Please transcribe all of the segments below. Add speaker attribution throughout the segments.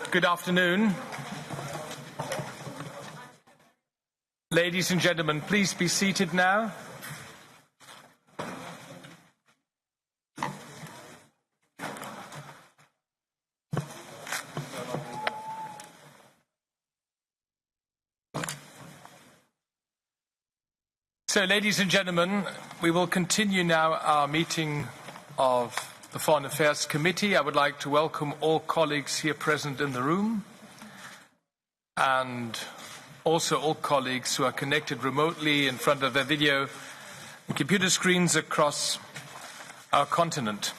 Speaker 1: Good afternoon. Ladies and gentlemen, please be seated now. So, ladies and gentlemen, we will continue now our meeting of the Foreign Affairs Committee. I would like to welcome all colleagues here present in the room and also all colleagues who are connected remotely in front of their video and computer screens across our continent.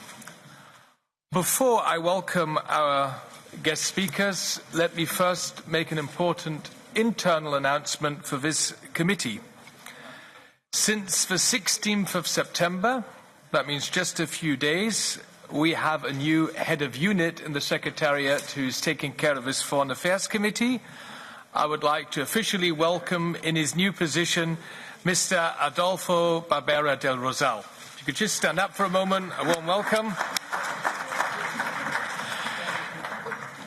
Speaker 1: Before I welcome our guest speakers, let me first make an important internal announcement for this committee. Since the 16th of September, that means just a few days, we have a new head of unit in the Secretariat who's taking care of this Foreign Affairs Committee. I would like to officially welcome in his new position Mr. Adolfo Barbera del Rosal. If you could just stand up for a moment, a warm welcome.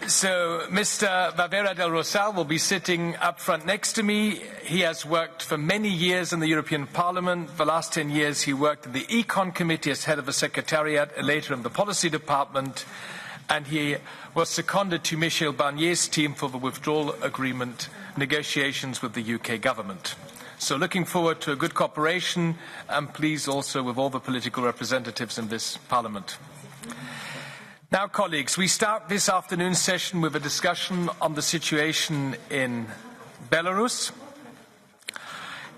Speaker 1: So, Mr. Barbera del Rosal will be sitting up front next to me. He has worked for many years in the European Parliament. The last 10 years he worked in the Econ Committee as head of the Secretariat, and later in the Policy Department. And he was seconded to Michel Barnier's team for the withdrawal agreement negotiations with the UK government. So looking forward to a good cooperation, and pleased also with all the political representatives in this Parliament. Now, colleagues, we start this afternoon's session with a discussion on the situation in Belarus.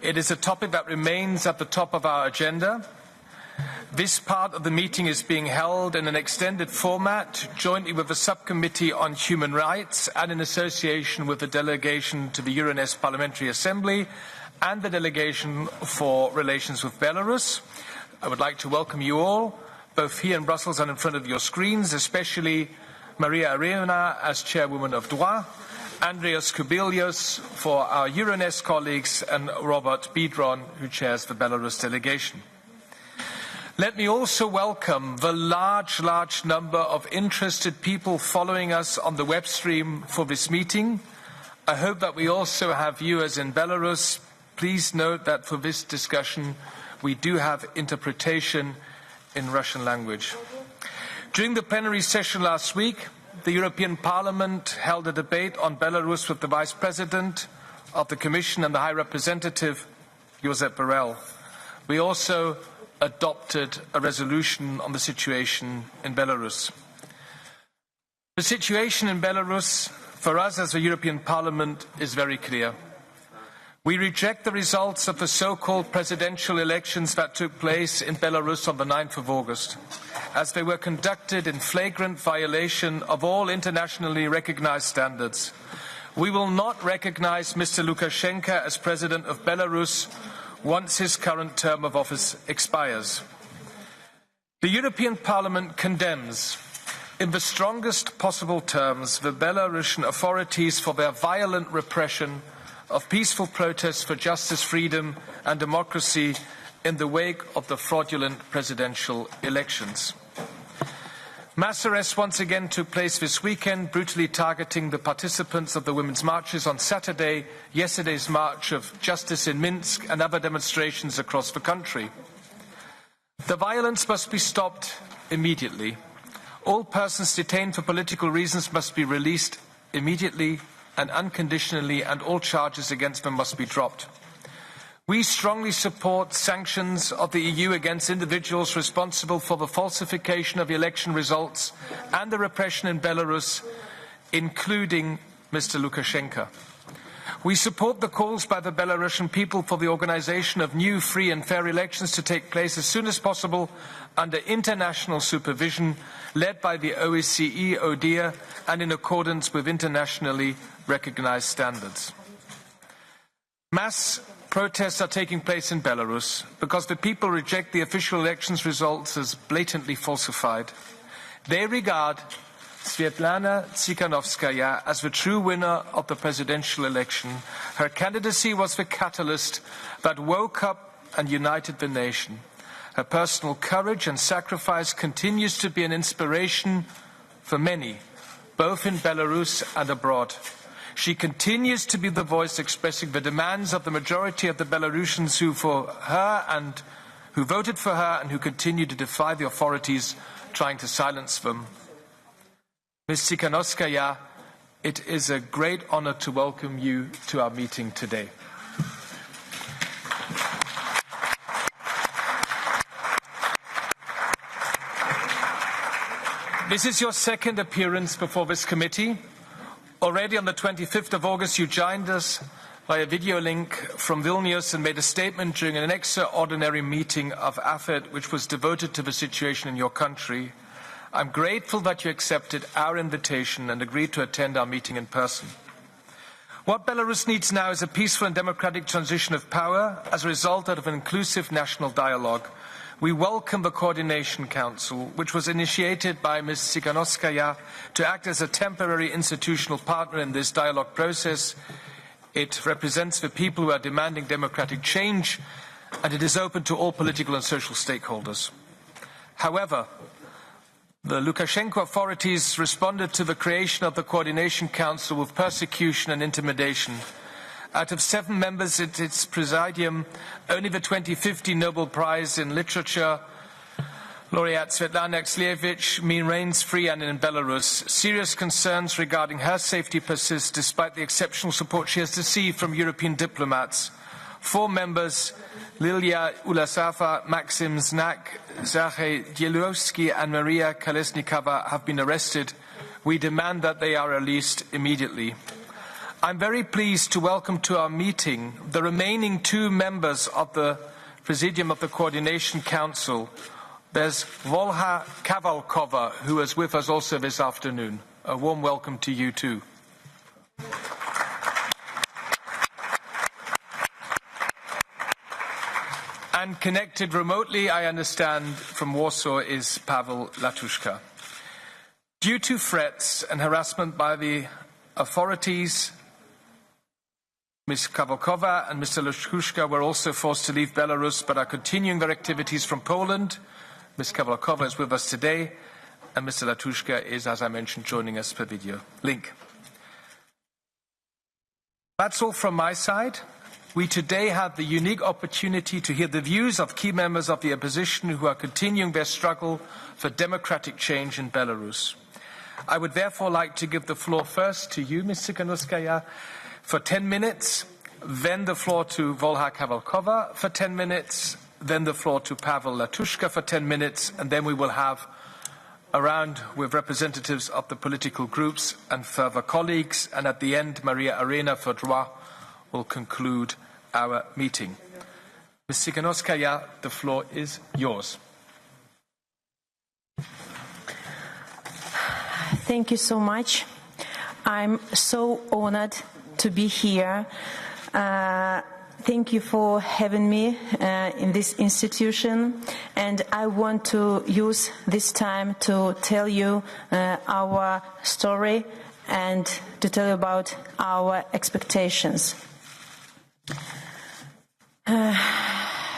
Speaker 1: It is a topic that remains at the top of our agenda. This part of the meeting is being held in an extended format, jointly with the Subcommittee on Human Rights and in association with the delegation to the Euronest Parliamentary Assembly and the delegation for relations with Belarus. I would like to welcome you all, both here in Brussels and in front of your screens, especially Maria Arena as chairwoman of DROIT, Andreas Kubilius for our Euronest colleagues, and Robert Biedron, who chairs the Belarus delegation. Let me also welcome the large number of interested people following us on the web stream for this meeting. I hope that we also have viewers in Belarus. Please note that for this discussion we do have interpretation in Russian language. During the plenary session last week, the European Parliament held a debate on Belarus with the Vice President of the Commission and the High Representative, Josep Borrell. We also adopted a resolution on the situation in Belarus. The situation in Belarus, for us as the European Parliament, is very clear. We reject the results of the so-called presidential elections that took place in Belarus on the 9th of August, as they were conducted in flagrant violation of all internationally recognized standards. We will not recognize Mr. Lukashenko as president of Belarus once his current term of office expires. The European Parliament condemns, in the strongest possible terms, the Belarusian authorities for their violent repression of peaceful protests for justice, freedom and democracy in the wake of the fraudulent presidential elections. Mass arrests once again took place this weekend, brutally targeting the participants of the women's marches on Saturday, yesterday's march of justice in Minsk and other demonstrations across the country. The violence must be stopped immediately. All persons detained for political reasons must be released immediately and unconditionally, and all charges against them must be dropped. We strongly support sanctions of the EU against individuals responsible for the falsification of election results and the repression in Belarus, including Mr. Lukashenko. We support the calls by the Belarusian people for the organization of new, free and fair elections to take place as soon as possible under international supervision led by the OSCE, ODIHR, and in accordance with internationally recognized standards. Mass protests are taking place in Belarus because the people reject the official elections results as blatantly falsified. They regard Sviatlana Tsikhanouskaya as the true winner of the presidential election. Her candidacy was the catalyst that woke up and united the nation. Her personal courage and sacrifice continues to be an inspiration for many both in Belarus and abroad. She continues to be the voice expressing the demands of the majority of the Belarusians who voted for her and who continue to defy the authorities trying to silence them. Ms. Tsikhanouskaya, it is a great honor to welcome you to our meeting today. This is your second appearance before this committee. Already on the 25th of August, you joined us via video link from Vilnius and made a statement during an extraordinary meeting of AFET, which was devoted to the situation in your country. I'm grateful that you accepted our invitation and agreed to attend our meeting in person. What Belarus needs now is a peaceful and democratic transition of power as a result of an inclusive national dialogue. We welcome the Coordination Council, which was initiated by Ms. Tsikhanouskaya to act as a temporary institutional partner in this dialogue process. It represents the people who are demanding democratic change, and it is open to all political and social stakeholders. However, the Lukashenko authorities responded to the creation of the Coordination Council with persecution and intimidation. Out of 7 members at its presidium, only the 2015 Nobel Prize in Literature laureate Sviatlana Tsikhanouskaya remains free and in Belarus. Serious concerns regarding her safety persist despite the exceptional support she has received from European diplomats. 4 members, Lilia Ulasava, Maxim Znak, Zache Dielowski and Maria Kolesnikova, have been arrested. We demand that they are released immediately. I'm very pleased to welcome to our meeting the remaining 2 members of the Presidium of the Coordination Council. There's Volha Kavalkova, who is with us also this afternoon. A warm welcome to you too. And connected remotely, I understand, from Warsaw is Pavel Latushka. Due to threats and harassment by the authorities, Ms. Kavalkova and Mr. Latushka were also forced to leave Belarus but are continuing their activities from Poland. Ms. Kavalkova is with us today, and Mr. Latushka is, as I mentioned, joining us per video link. That's all from my side. We today have the unique opportunity to hear the views of key members of the opposition who are continuing their struggle for democratic change in Belarus. I would therefore like to give the floor first to you, Ms. Tsikhanouskaya, for 10 minutes, then the floor to Volha Kavalkova for 10 minutes, then the floor to Pavel Latushka for 10 minutes, and then we will have a round with representatives of the political groups and further colleagues, and at the end, Maria Arena for Droit will conclude our meeting. Ms. Tsikhanouskaya, the floor is yours.
Speaker 2: Thank you so much. I'm so honored to be here. Thank you for having me in this institution, and I want to use this time to tell you our story and to tell you about our expectations.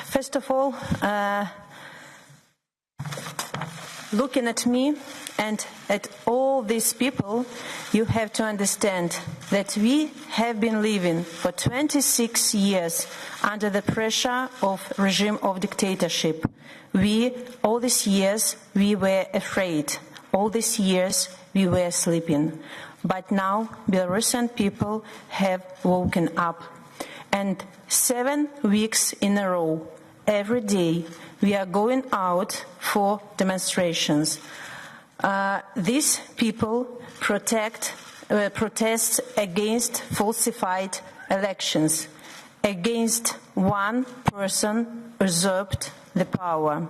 Speaker 2: First of all, looking at me and at all these people, you have to understand that we have been living for 26 years under the pressure of regime of dictatorship. All these years, we were afraid. All these years, we were sleeping. But now, Belarusian people have woken up. And 7 weeks in a row, every day, we are going out for demonstrations. These people protest against falsified elections, against one person usurped the power.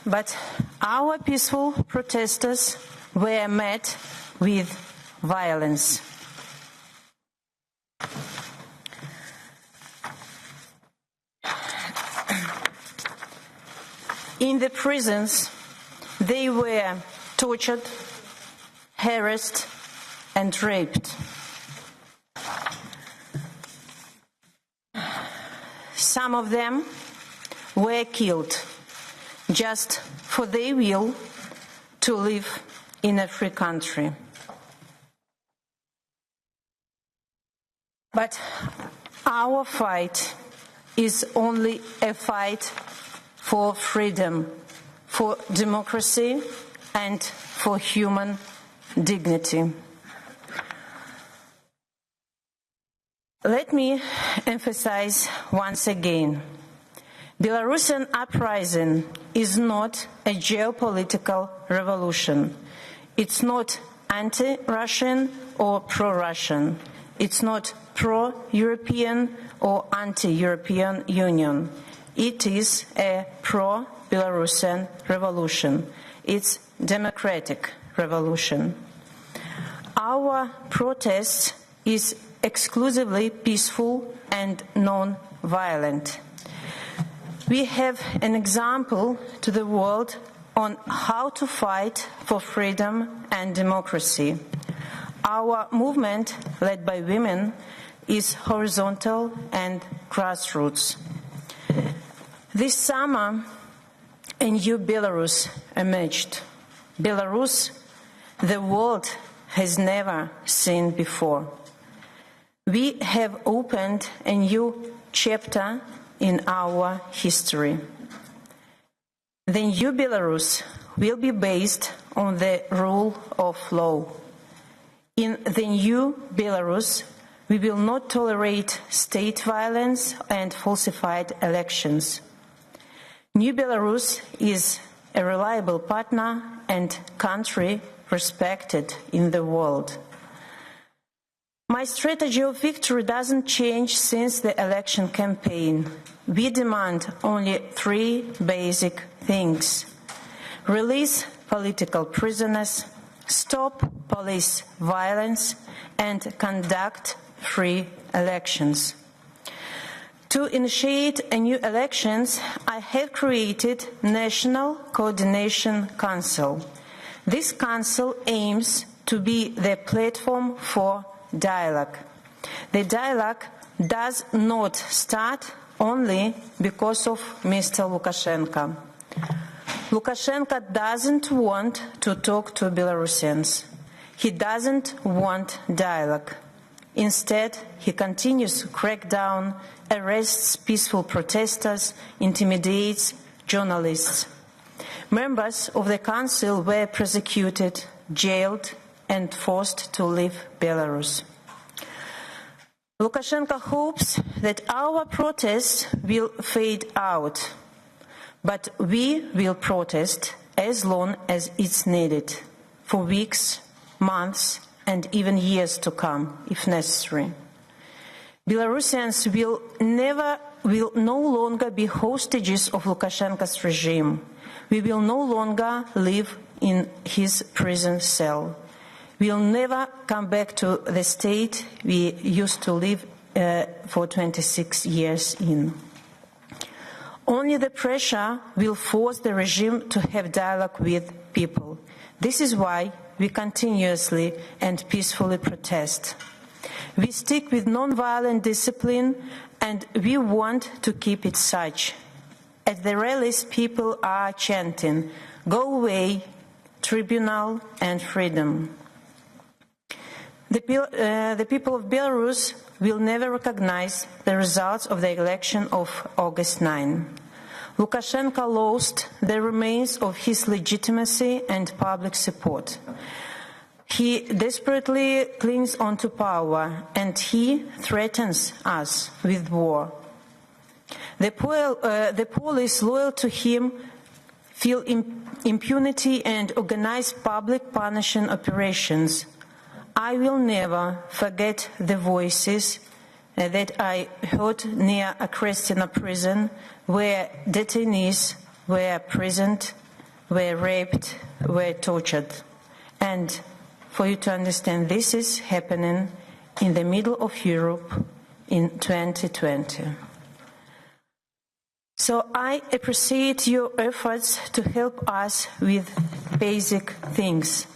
Speaker 2: But our peaceful protesters were met with violence. In the prisons, they were tortured, harassed, and raped. Some of them were killed just for their will to live in a free country. But our fight is only a fight for freedom, for democracy, and for human dignity. Let me emphasize once again, Belarusian uprising is not a geopolitical revolution. It's not anti-Russian or pro-Russian. It's not pro-European or anti-European Union. It is a pro-Belarusian revolution. It's democratic revolution. Our protest is exclusively peaceful and non-violent. We have an example to the world on how to fight for freedom and democracy. Our movement, led by women, is horizontal and grassroots. This summer, a new Belarus emerged. Belarus, the world has never seen before. We have opened a new chapter in our history. The new Belarus will be based on the rule of law. In the new Belarus, we will not tolerate state violence and falsified elections. New Belarus is a reliable partner and country respected in the world. My strategy of victory doesn't change since the election campaign. We demand only 3 basic things: release political prisoners, stop police violence, and conduct free elections. To initiate a new elections, I have created National Coordination Council. This council aims to be the platform for dialogue. The dialogue does not start only because of Mr. Lukashenko. Lukashenko doesn't want to talk to Belarusians. He doesn't want dialogue. Instead, he continues to crack down, arrests peaceful protesters, intimidates journalists. Members of the council were prosecuted, jailed, and forced to leave Belarus. Lukashenko hopes that our protests will fade out, but we will protest as long as it's needed, for weeks, months, and even years to come, if necessary. Belarusians will no longer be hostages of Lukashenko's regime. We will no longer live in his prison cell. We will never come back to the state we used to live for 26 years in. Only the pressure will force the regime to have dialogue with people. This is why we continuously and peacefully protest. We stick with non-violent discipline, and we want to keep it such. At the rallies, people are chanting, "Go away, tribunal and freedom." The people of Belarus will never recognize the results of the election of August 9. Lukashenko lost the remains of his legitimacy and public support. He desperately clings onto power, and he threatens us with war. The police loyal to him feel impunity and organize public punishing operations. I will never forget the voices that I heard near Krestina prison, where detainees were imprisoned, were raped, were tortured. And for you to understand, this is happening in the middle of Europe in 2020. So I appreciate your efforts to help us with basic things: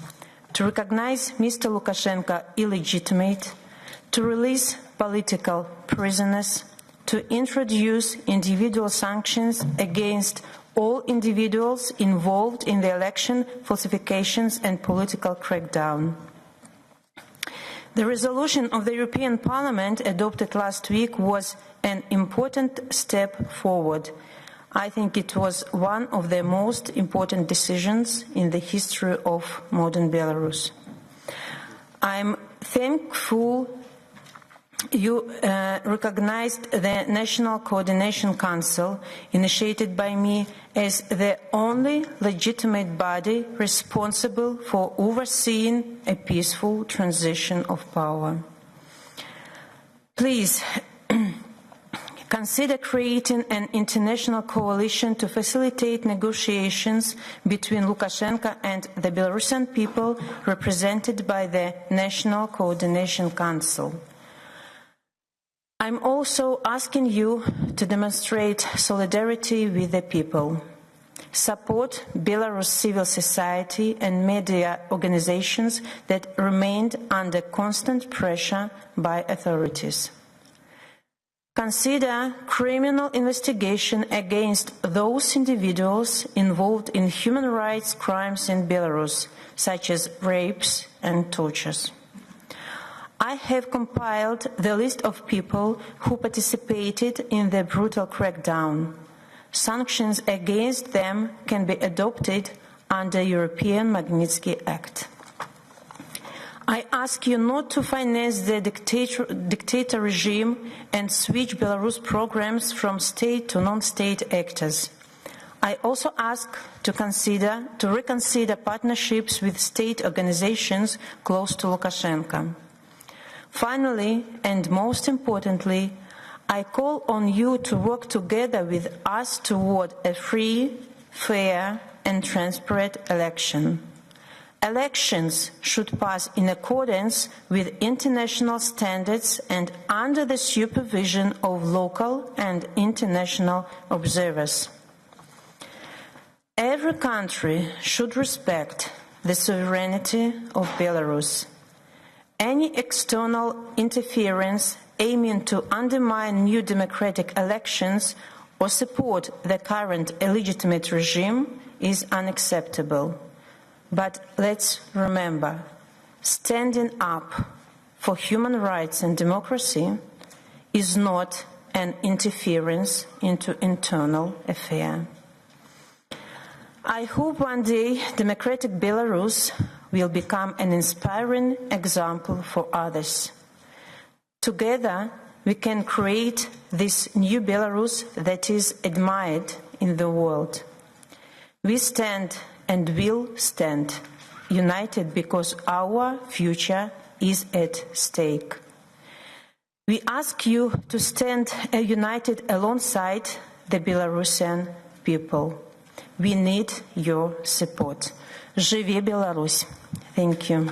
Speaker 2: to recognize Mr. Lukashenko illegitimate, to release political prisoners, to introduce individual sanctions against all individuals involved in the election falsifications and political crackdown. The resolution of the European Parliament adopted last week was an important step forward. I think it was one of the most important decisions in the history of modern Belarus. I'm thankful you recognized the National Coordination Council, initiated by me, as the only legitimate body responsible for overseeing a peaceful transition of power. Please consider creating an international coalition to facilitate negotiations between Lukashenko and the Belarusian people represented by the National Coordination Council. I'm also asking you to demonstrate solidarity with the people. Support Belarus civil society and media organizations that remained under constant pressure by authorities. Consider criminal investigation against those individuals involved in human rights crimes in Belarus, such as rapes and tortures. I have compiled the list of people who participated in the brutal crackdown. Sanctions against them can be adopted under European Magnitsky Act. I ask you not to finance the dictator regime and switch Belarus programs from state to non-state actors. I also ask to reconsider partnerships with state organizations close to Lukashenko. Finally, and most importantly, I call on you to work together with us toward a free, fair, and transparent election. Elections should pass in accordance with international standards and under the supervision of local and international observers. Every country should respect the sovereignty of Belarus. Any external interference aiming to undermine new democratic elections or support the current illegitimate regime is unacceptable. But let's remember, standing up for human rights and democracy is not an interference into internal affairs. I hope one day democratic Belarus will become an inspiring example for others. Together, we can create this new Belarus that is admired in the world. We stand and will stand united because our future is at stake. We ask you to stand united alongside the Belarusian people. We need your support. Живи Беларусь. Thank you.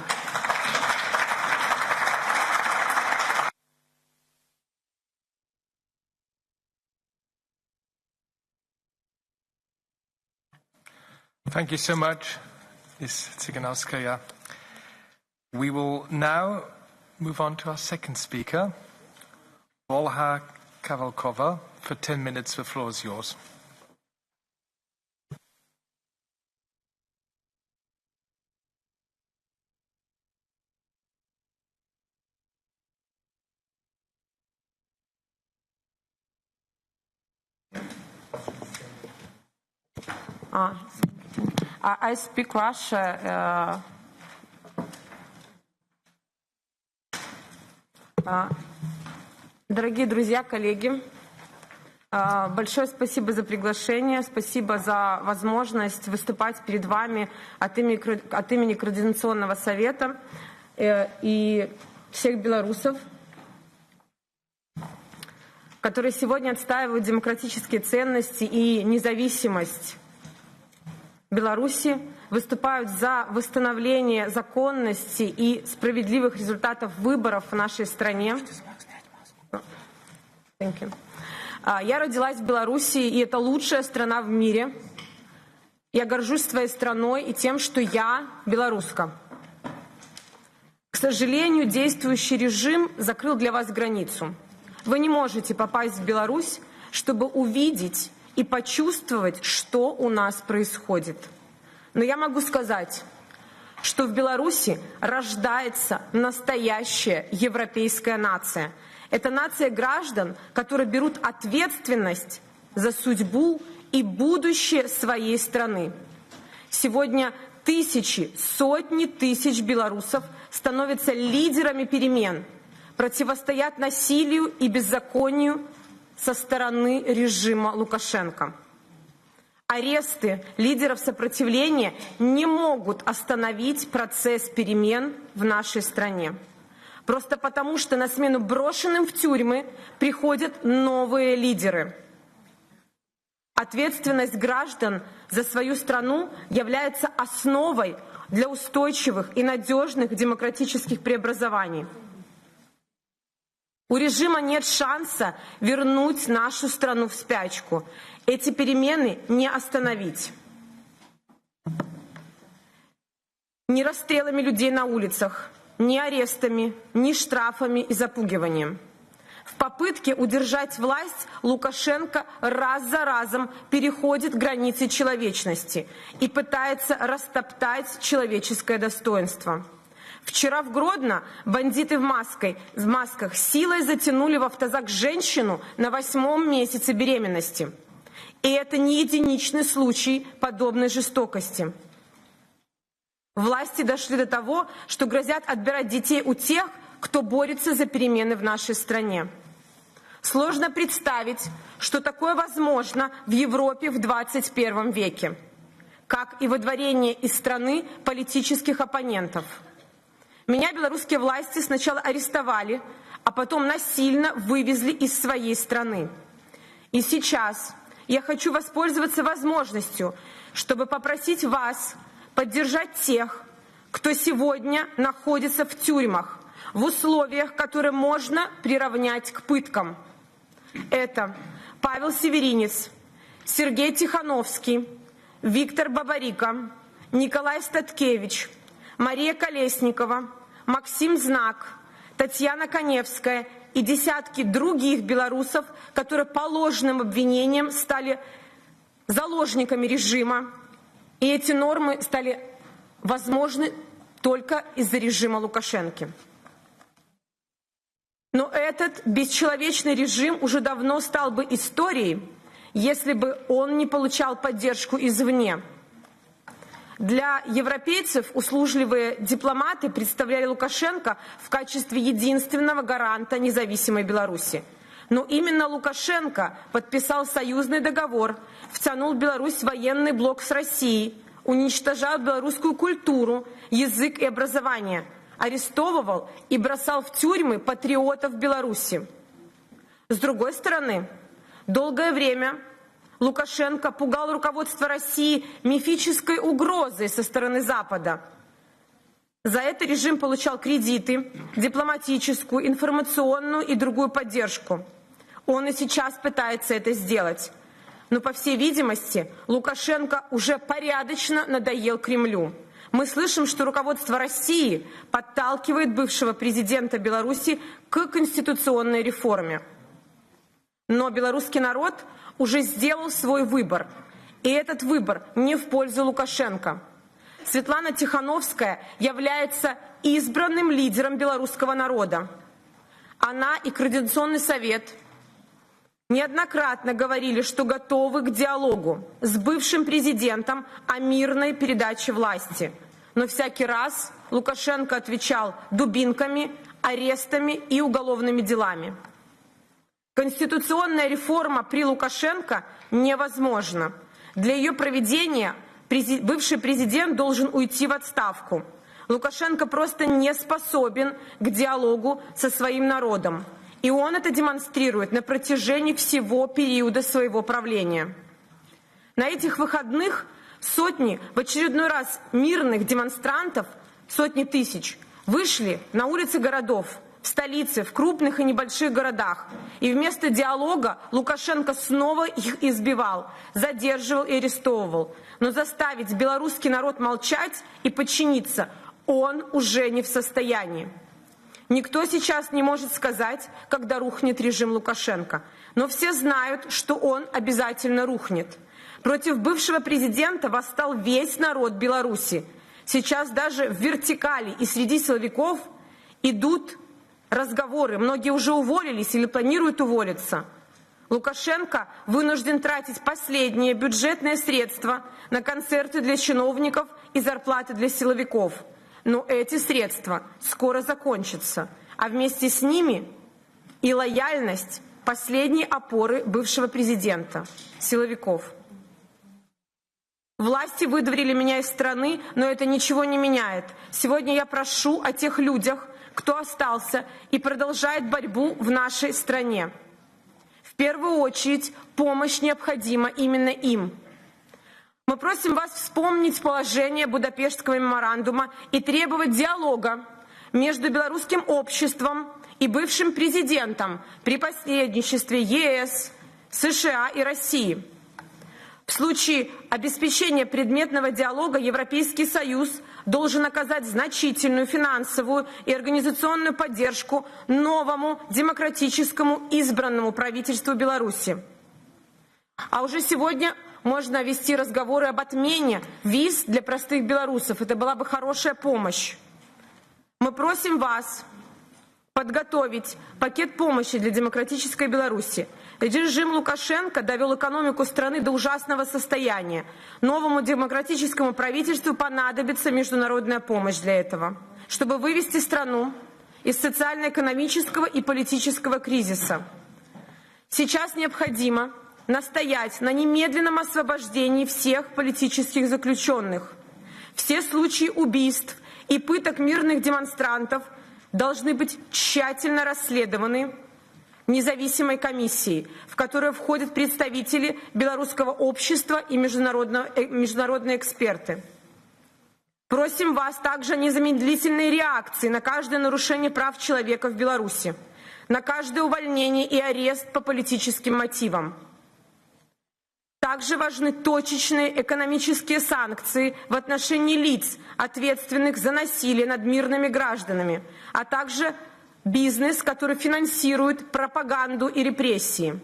Speaker 1: Thank you so much, Ms. Tsikhanouskaya. We will now move on to our second speaker, Olha Kavalkova. For 10 minutes, the floor is yours.
Speaker 3: I speak Russian. Дорогие друзья, коллеги, большое спасибо за приглашение, спасибо за возможность выступать перед вами от имени Координационного совета и всех белорусов, которые сегодня отстаивают демократические ценности и независимость Беларуси, выступают за восстановление законности и справедливых результатов выборов в нашей стране. Я родилась в Беларуси, и это лучшая страна в мире. Я горжусь своей страной и тем, что я белоруска. К сожалению, действующий режим закрыл для вас границу. Вы не можете попасть в Беларусь, чтобы увидеть и почувствовать, что у нас происходит. Но я могу сказать, что в Беларуси рождается настоящая европейская нация. Это нация граждан, которые берут ответственность за судьбу и будущее своей страны. Сегодня тысячи, сотни тысяч белорусов становятся лидерами перемен, противостоят насилию и беззаконию со стороны режима Лукашенко. Аресты лидеров сопротивления не могут остановить процесс перемен в нашей стране. Просто потому, что на смену брошенным в тюрьмы приходят новые лидеры. Ответственность граждан за свою страну является основой для устойчивых и надежных демократических преобразований. У режима нет шанса вернуть нашу страну в спячку. Эти перемены не остановить. Ни расстрелами людей на улицах, ни арестами, ни штрафами и запугиванием. В попытке удержать власть Лукашенко раз за разом переходит границы человечности и пытается растоптать человеческое достоинство. Вчера в Гродно бандиты в масках силой затянули в автозак женщину на 8-м месяце беременности. И это не единичный случай подобной жестокости. Власти дошли до того, что грозят отбирать детей у тех, кто борется за перемены в нашей стране. Сложно представить, что такое возможно в Европе в 21 веке, как и выдворение из страны политических оппонентов. Меня белорусские власти сначала арестовали, а потом насильно вывезли из своей страны. И сейчас я хочу воспользоваться возможностью, чтобы попросить вас поддержать тех, кто сегодня находится в тюрьмах, в условиях, которые можно приравнять к пыткам. Это Павел Северинец, Сергей Тихановский, Виктор Бабарико, Николай Статкевич, Мария Колесникова, Максим Знак, Татьяна Коневская и десятки других белорусов, которые по ложным обвинениям стали заложниками режима. И эти нормы стали возможны только из-за режима Лукашенко. Но этот бесчеловечный режим уже давно стал бы историей, если бы он не получал поддержку извне. Для европейцев услужливые дипломаты представляли Лукашенко в качестве единственного гаранта независимой Беларуси. Но именно Лукашенко подписал союзный договор, втянул Беларусь в военный блок с Россией, уничтожал белорусскую культуру, язык и образование, арестовывал и бросал в тюрьмы патриотов Беларуси. С другой стороны, долгое время Лукашенко пугал руководство России мифической угрозой со стороны Запада. За это режим получал кредиты, дипломатическую, информационную и другую поддержку. Он и сейчас пытается это сделать. Но, по всей видимости, Лукашенко уже порядочно надоел Кремлю. Мы слышим, что руководство России подталкивает бывшего президента Беларуси к конституционной реформе. Но белорусский народ уже сделал свой выбор. И этот выбор не в пользу Лукашенко. Светлана Тsikhanouskaya является избранным лидером белорусского народа. Она и Координационный совет неоднократно говорили, что готовы к диалогу с бывшим президентом о мирной передаче власти. Но всякий раз Лукашенко отвечал дубинками, арестами и уголовными делами. Конституционная реформа при Лукашенко невозможна. Для ее проведения бывший президент должен уйти в отставку. Лукашенко просто не способен к диалогу со своим народом. И он это демонстрирует на протяжении всего периода своего правления. На этих выходных сотни, в очередной раз мирных демонстрантов, сотни тысяч, вышли на улицы городов, в столице, в крупных и небольших городах. И вместо диалога Лукашенко снова их избивал, задерживал и арестовывал. Но заставить белорусский народ молчать и подчиниться он уже не в состоянии. Никто сейчас не может сказать, когда рухнет режим Лукашенко. но все знают, что он обязательно рухнет. Против бывшего президента восстал весь народ Беларуси. Сейчас даже в вертикали и среди силовиков идут разговоры. Многие уже уволились или планируют уволиться. Лукашенко вынужден тратить последние бюджетные средства на концерты для чиновников и зарплаты для силовиков. Но эти средства скоро закончатся, а вместе с ними и лояльность последней опоры бывшего президента, силовиков. Власти выдворили меня из страны, но это ничего не меняет. Сегодня я прошу о тех людях, кто остался и продолжает борьбу в нашей стране. В первую очередь помощь необходима именно им. Мы просим вас вспомнить положение Будапештского меморандума и требовать диалога между белорусским обществом и бывшим президентом при посредничестве ЕС, США и России. В случае обеспечения предметного диалога Европейский Союз должен оказать значительную финансовую и организационную поддержку новому демократическому избранному правительству Беларуси. А уже сегодня можно вести разговоры об отмене виз для простых белорусов. Это была бы хорошая помощь. Мы просим вас подготовить пакет помощи для демократической Беларуси. Режим Лукашенко довел экономику страны до ужасного состояния. Новому демократическому правительству понадобится международная помощь для этого, чтобы вывести страну из социально-экономического и политического кризиса. Сейчас необходимо настоять на немедленном освобождении всех политических заключенных. Все случаи убийств и пыток мирных демонстрантов должны быть тщательно расследованы независимой комиссией, в которую входят представители белорусского общества и международные эксперты. Просим вас также о незамедлительной реакции на каждое нарушение прав человека в Беларуси, на каждое увольнение и арест по политическим мотивам. Также важны точечные экономические санкции в отношении лиц, ответственных за насилие над мирными гражданами, а также бизнес, который финансирует пропаганду и репрессии.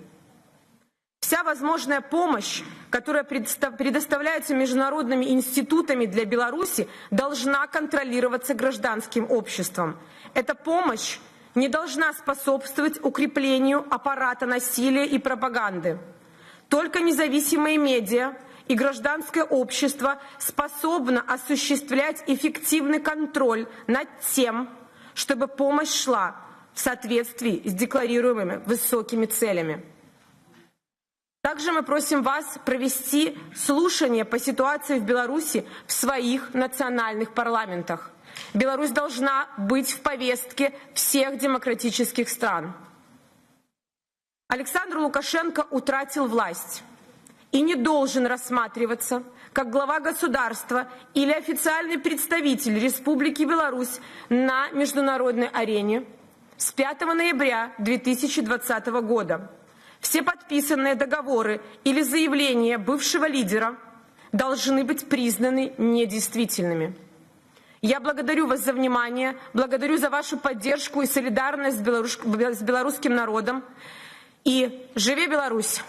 Speaker 3: Вся возможная помощь, которая предоставляется международными институтами для Беларуси, должна контролироваться гражданским обществом. Эта помощь не должна способствовать укреплению аппарата насилия и пропаганды. Только независимые медиа и гражданское общество способно осуществлять эффективный контроль над тем, чтобы помощь шла в соответствии с декларируемыми высокими целями. Также мы просим вас провести слушания по ситуации в Беларуси в своих национальных парламентах. Беларусь должна быть в повестке всех демократических стран. Александр Лукашенко утратил власть и не должен рассматриваться как глава государства или официальный представитель Республики Беларусь на международной арене с 5 ноября 2020 года. Все подписанные договоры или заявления бывшего лидера должны быть признаны недействительными. Я благодарю вас за внимание, благодарю за вашу поддержку и солидарность с белорусским народом. И живи Беларусь!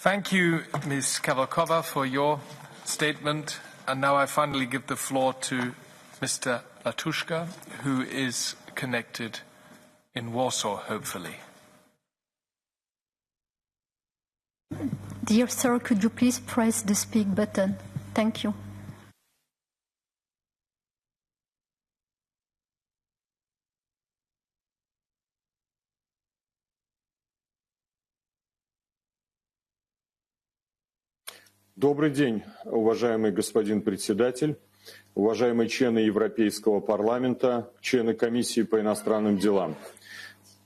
Speaker 1: Thank you, Ms. Kavalkova, for your statement. And now I finally give the floor to Mr. Latushka, who is connected in Warsaw, hopefully.
Speaker 4: Dear sir, could you please press the speak button? Thank you.
Speaker 5: Добрый день, уважаемый господин председатель, уважаемые члены Европейского парламента, члены комиссии по иностранным делам.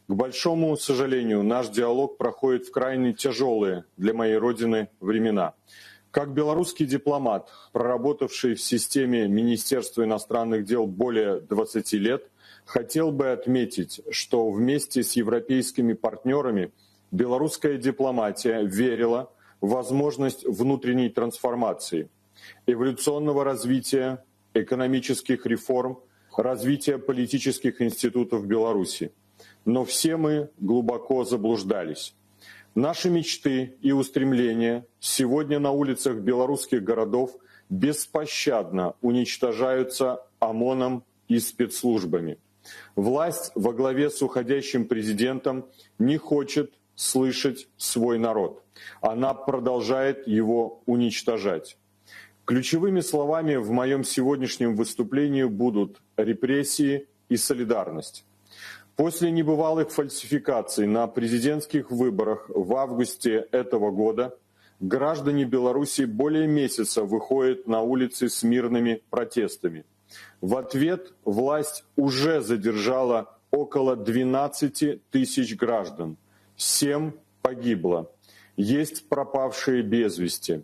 Speaker 5: К большому сожалению, наш диалог проходит в крайне тяжелые для моей родины времена. Как белорусский дипломат, проработавший в системе Министерства иностранных дел более 20 лет, хотел бы отметить, что вместе с европейскими партнерами белорусская дипломатия верила возможность внутренней трансформации, эволюционного развития, экономических реформ, развития политических институтов Беларуси. Но все мы глубоко заблуждались. Наши мечты и устремления сегодня на улицах белорусских городов беспощадно уничтожаются ОМОНом и спецслужбами. Власть во главе с уходящим президентом не хочет слышать свой народ. Она продолжает его уничтожать. Ключевыми словами в моем сегодняшнем выступлении будут репрессии и солидарность. После небывалых фальсификаций на президентских выборах в августе этого года граждане Беларуси более месяца выходят на улицы с мирными протестами. В ответ власть уже задержала около 12 тысяч граждан. 7 погибло. Есть пропавшие без вести.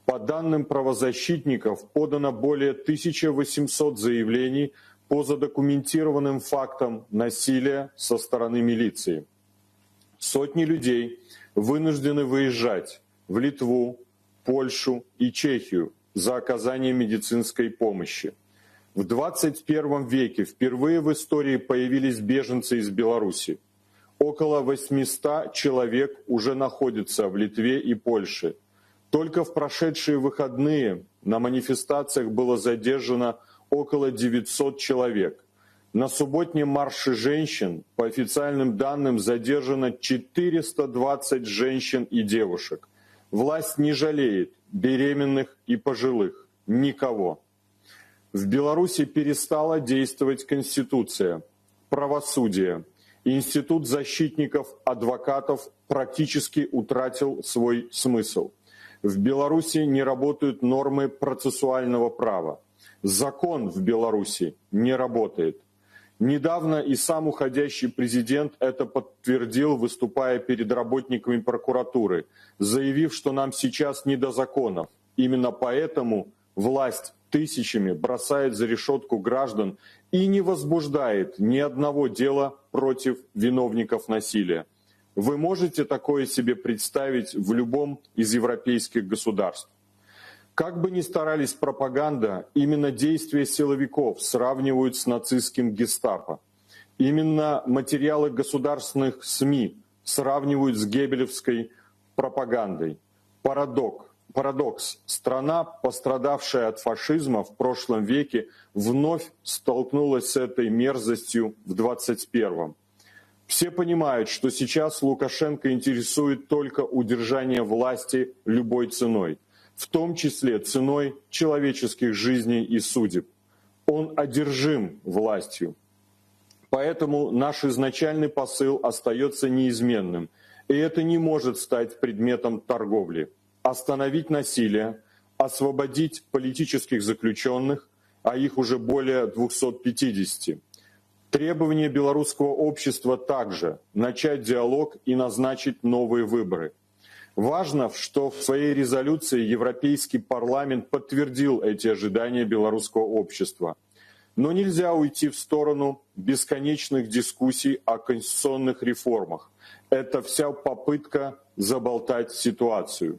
Speaker 5: По данным правозащитников, подано более 1800 заявлений по задокументированным фактам насилия со стороны милиции. Сотни людей вынуждены выезжать в Литву, Польшу и Чехию за оказанием медицинской помощи. В 21 веке впервые в истории появились беженцы из Беларуси. Около 800 человек уже находятся в Литве и Польше. Только в прошедшие выходные на манифестациях было задержано около 900 человек. На субботнем марше женщин, по официальным данным, задержано 420 женщин и девушек. Власть не жалеет беременных и пожилых. Никого. В Беларуси перестала действовать Конституция, правосудие. Институт защитников, адвокатов практически утратил свой смысл. В Беларуси не работают нормы процессуального права. Закон в Беларуси не работает. Недавно и сам уходящий президент это подтвердил, выступая перед работниками прокуратуры, заявив, что нам сейчас не до законов. Именно поэтому власть тысячами бросает за решетку граждан и не возбуждает ни одного дела против виновников насилия. Вы можете такое себе представить в любом из европейских государств. Как бы ни старались пропаганда, именно действия силовиков сравнивают с нацистским гестапо. Именно материалы государственных СМИ сравнивают с геббелевской пропагандой. Парадокс. Страна, пострадавшая от фашизма в прошлом веке, вновь столкнулась с этой мерзостью в 21-м. Все понимают, что сейчас Лукашенко интересует только удержание власти любой ценой, в том числе ценой человеческих жизней и судеб. Он одержим властью. Поэтому наш изначальный посыл остается неизменным, и это не может стать предметом торговли. Остановить насилие, освободить политических заключенных, а их уже более 250. Требование белорусского общества также начать диалог и назначить новые выборы. Важно, что в своей резолюции Европейский парламент подтвердил эти ожидания белорусского общества. Но нельзя уйти в сторону бесконечных дискуссий о конституционных реформах. Это вся попытка заболтать ситуацию.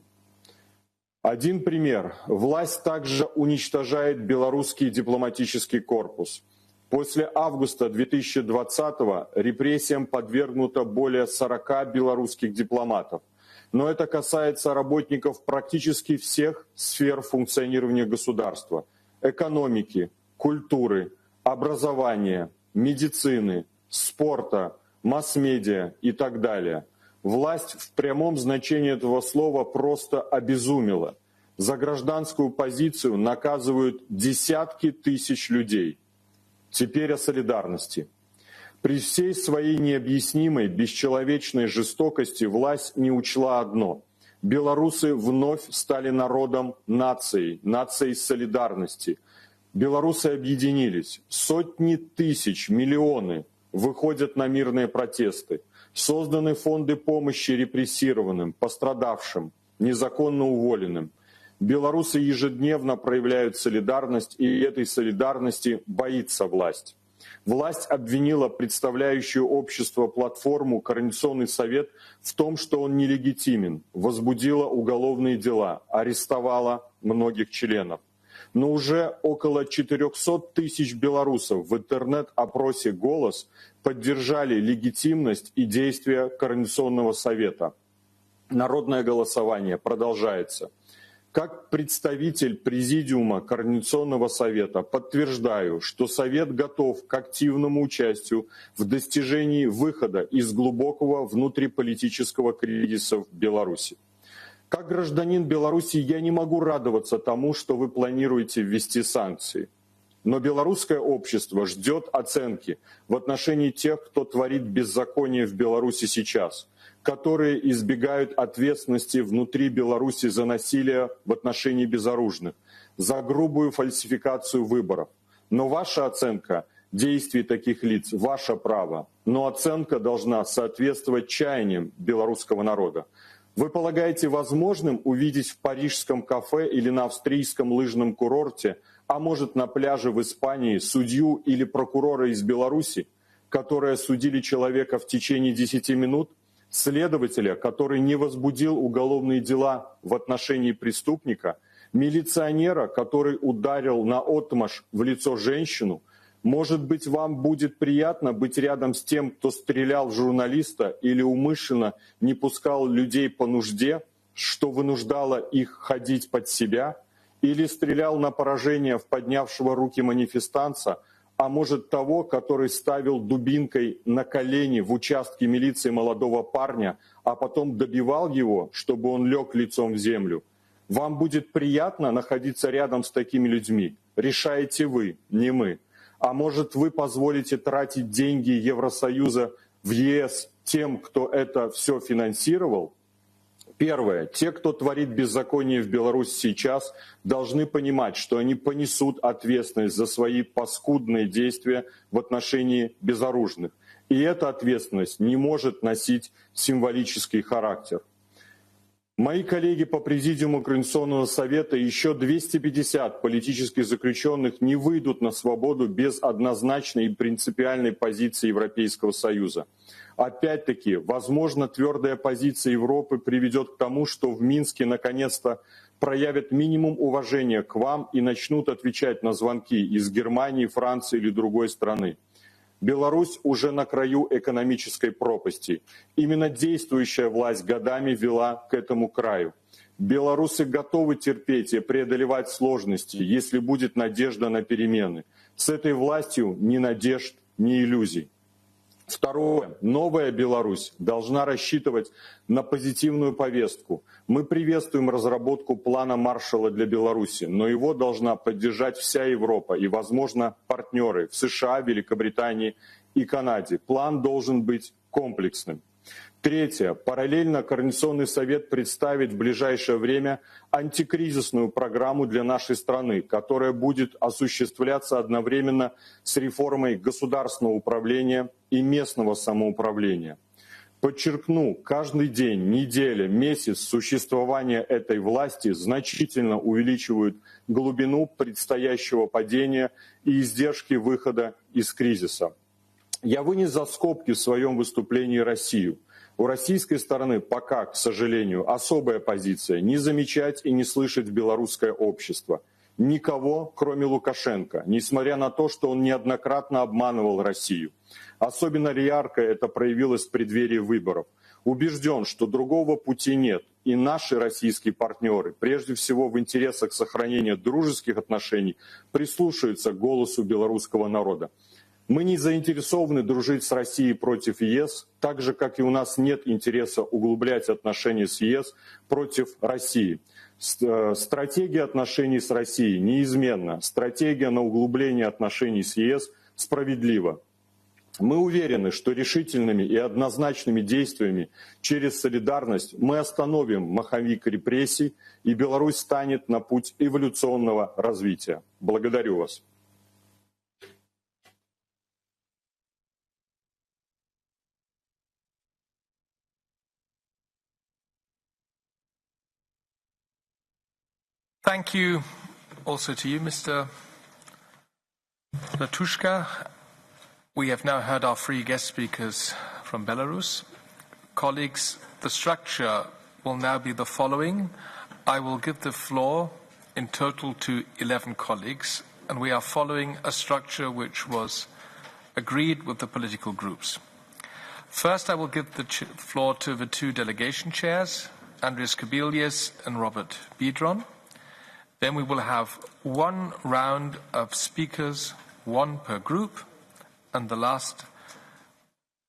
Speaker 5: Один пример. Власть также уничтожает белорусский дипломатический корпус. После августа 2020-го репрессиям подвергнуто более 40 белорусских дипломатов. Но это касается работников практически всех сфер функционирования государства: экономики, культуры, образования, медицины, спорта, масс-медиа и так далее. Власть в прямом значении этого слова просто обезумела. За гражданскую позицию наказывают десятки тысяч людей. Теперь о солидарности. При всей своей необъяснимой, бесчеловечной жестокости власть не учла одно. Белорусы вновь стали народом нацией, нацией солидарности. Белорусы объединились. Сотни тысяч, миллионы выходят на мирные протесты. Созданы фонды помощи репрессированным, пострадавшим, незаконно уволенным. Белорусы ежедневно проявляют солидарность, и этой солидарности боится власть. Власть обвинила представляющую общество платформу Координационный совет в том, что он нелегитимен, возбудила уголовные дела, арестовала многих членов. Но уже около 400 тысяч белорусов в интернет-опросе «Голос» поддержали легитимность и действия Координационного совета. Народное голосование продолжается. Как представитель Президиума Координационного совета подтверждаю, что Совет готов к активному участию в достижении выхода из глубокого внутриполитического кризиса в Беларуси. Как гражданин Беларуси я не могу радоваться тому, что вы планируете ввести санкции. Но белорусское общество ждет оценки в отношении тех, кто творит беззаконие в Беларуси сейчас, которые избегают ответственности внутри Беларуси за насилие в отношении безоружных, за грубую фальсификацию выборов. Но ваша оценка действий таких лиц – ваше право. Но оценка должна соответствовать чаяниям белорусского народа. Вы полагаете возможным увидеть в парижском кафе или на австрийском лыжном курорте, а может на пляже в Испании, судью или прокурора из Беларуси, которые осудили человека в течение 10 минут, следователя, который не возбудил уголовные дела в отношении преступника, милиционера, который ударил наотмашь в лицо женщину? Может быть, вам будет приятно быть рядом с тем, кто стрелял в журналиста или умышленно не пускал людей по нужде, что вынуждало их ходить под себя, или стрелял на поражение в поднявшего руки манифестанта, а может того, который ставил дубинкой на колени в участке милиции молодого парня, а потом добивал его, чтобы он лег лицом в землю. Вам будет приятно находиться рядом с такими людьми? Решаете вы, не мы. А может, вы позволите тратить деньги Евросоюза в ЕС тем, кто это все финансировал? Первое. Те, кто творит беззаконие в Беларуси сейчас, должны понимать, что они понесут ответственность за свои паскудные действия в отношении безоружных. И эта ответственность не может носить символический характер. Мои коллеги по Президиуму Координационного совета и еще 250 политических заключенных не выйдут на свободу без однозначной и принципиальной позиции Европейского Союза. Опять-таки, возможно, твердая позиция Европы приведет к тому, что в Минске наконец-то проявят минимум уважения к вам и начнут отвечать на звонки из Германии, Франции или другой страны. Беларусь уже на краю экономической пропасти. Именно действующая власть годами вела к этому краю. Белорусы готовы терпеть и преодолевать сложности, если будет надежда на перемены. С этой властью ни надежд, ни иллюзий. Второе. Новая Беларусь должна рассчитывать на позитивную повестку. Мы приветствуем разработку плана Маршалла для Беларуси, но его должна поддержать вся Европа и, возможно, партнеры в США, Великобритании и Канаде. План должен быть комплексным. Третье. Параллельно Координационный совет представит в ближайшее время антикризисную программу для нашей страны, которая будет осуществляться одновременно с реформой государственного управления и местного самоуправления. Подчеркну, каждый день, неделя, месяц существования этой власти значительно увеличивают глубину предстоящего падения и издержки выхода из кризиса. Я вынес за скобки в своем выступлении Россию. У российской стороны пока, к сожалению, особая позиция – не замечать и не слышать белорусское общество. Никого, кроме Лукашенко, несмотря на то, что он неоднократно обманывал Россию. Особенно ярко это проявилось в преддверии выборов. Убежден, что другого пути нет. И наши российские партнеры, прежде всего в интересах сохранения дружеских отношений, прислушаются к голосу белорусского народа. Мы не заинтересованы дружить с Россией против ЕС, так же, как и у нас нет интереса углублять отношения с ЕС против России. Стратегия отношений с Россией неизменна. Стратегия на углубление отношений с ЕС справедлива. Мы уверены, что решительными и однозначными действиями через солидарность мы остановим маховик репрессий, и Беларусь станет на путь эволюционного развития. Благодарю вас.
Speaker 1: Thank you also to you, Mr. Latushka. We have now heard our three guest speakers from Belarus. Colleagues, the structure will now be the following. I will give the floor in total to 11 colleagues, and we are following a structure which was agreed with the political groups. First, I will give the floor to the two delegation chairs, Andreas Kubilius and Robert Biedron. Then we will have one round of speakers, one per group, and the last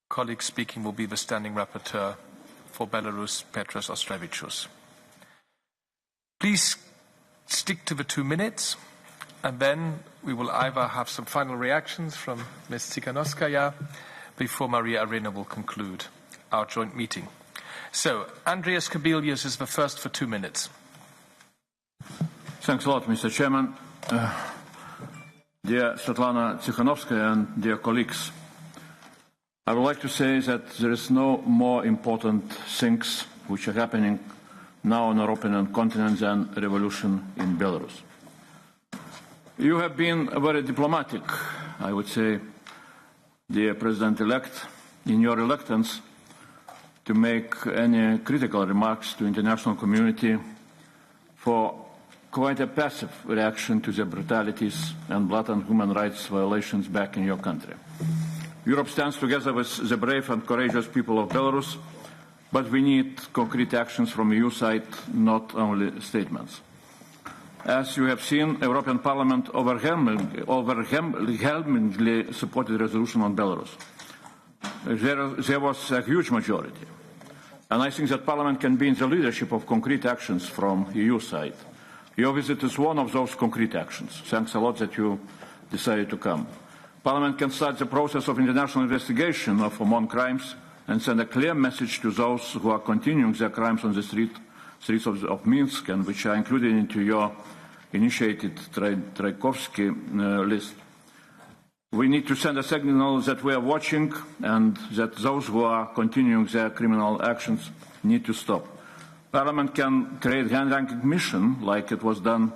Speaker 1: colleague speaking will be the standing rapporteur for Belarus, Petros Austrevicius. Please stick to the 2 minutes, and then we will either have some final reactions from Ms. Tsikhanouskaya before Maria Arena will conclude our joint meeting. So, Andreas Kubilius is the first for 2 minutes.
Speaker 6: Thanks a lot, Mr. Chairman. Dear Sviatlana Tsikhanouskaya and dear colleagues, I would like to say that there is no more important things which are happening now on the European continent than revolution in Belarus. You have been very diplomatic, I would say, dear President-elect, in your reluctance to make any critical remarks to the international community for quite a passive reaction to the brutalities and blatant human rights violations back in your country. Europe stands together with the brave and courageous people of Belarus, but we need concrete actions from the EU side, not only statements. As you have seen, the European Parliament overwhelmingly supported the resolution on Belarus. There was a huge majority. And I think that Parliament can be in the leadership of concrete actions from the EU side. Your visit is one of those concrete actions. Thanks a lot that you decided to come. Parliament can start the process of international investigation of Omon crimes and send a clear message to those who are continuing their crimes on the streets of Minsk, and which are included into your initiated Traikovsky list. We need to send a signal that we are watching and that those who are continuing their criminal actions need to stop. Parliament can create a hand-ranking mission, like it was done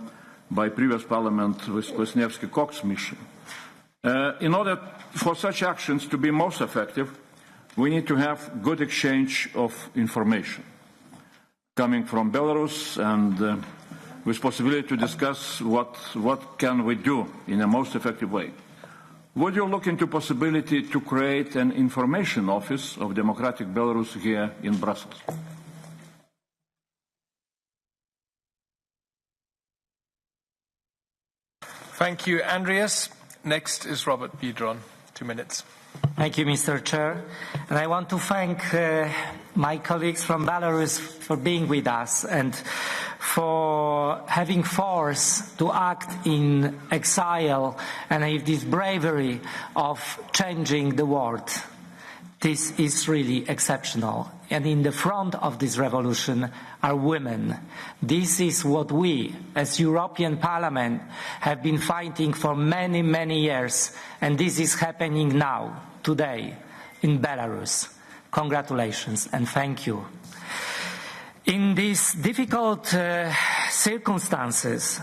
Speaker 6: by previous Parliament with Kwasniewski-Cox mission. In order for such actions to be most effective, we need to have good exchange of information coming from Belarus and with possibility to discuss what can we do in a most effective way. Would you look into possibility to create an information office of democratic Belarus here in Brussels?
Speaker 1: Thank you, Andreas. Next is Robert Biedron. 2 minutes.
Speaker 7: Thank you, Mr. Chair. And I want to thank my colleagues from Belarus for being with us and for having force to act in exile and have this bravery of changing the world. This is really exceptional. And in the front of this revolution are women. This is what we, as European Parliament, have been fighting for many, many years. And this is happening now, today, in Belarus. Congratulations and thank you. In these difficult circumstances,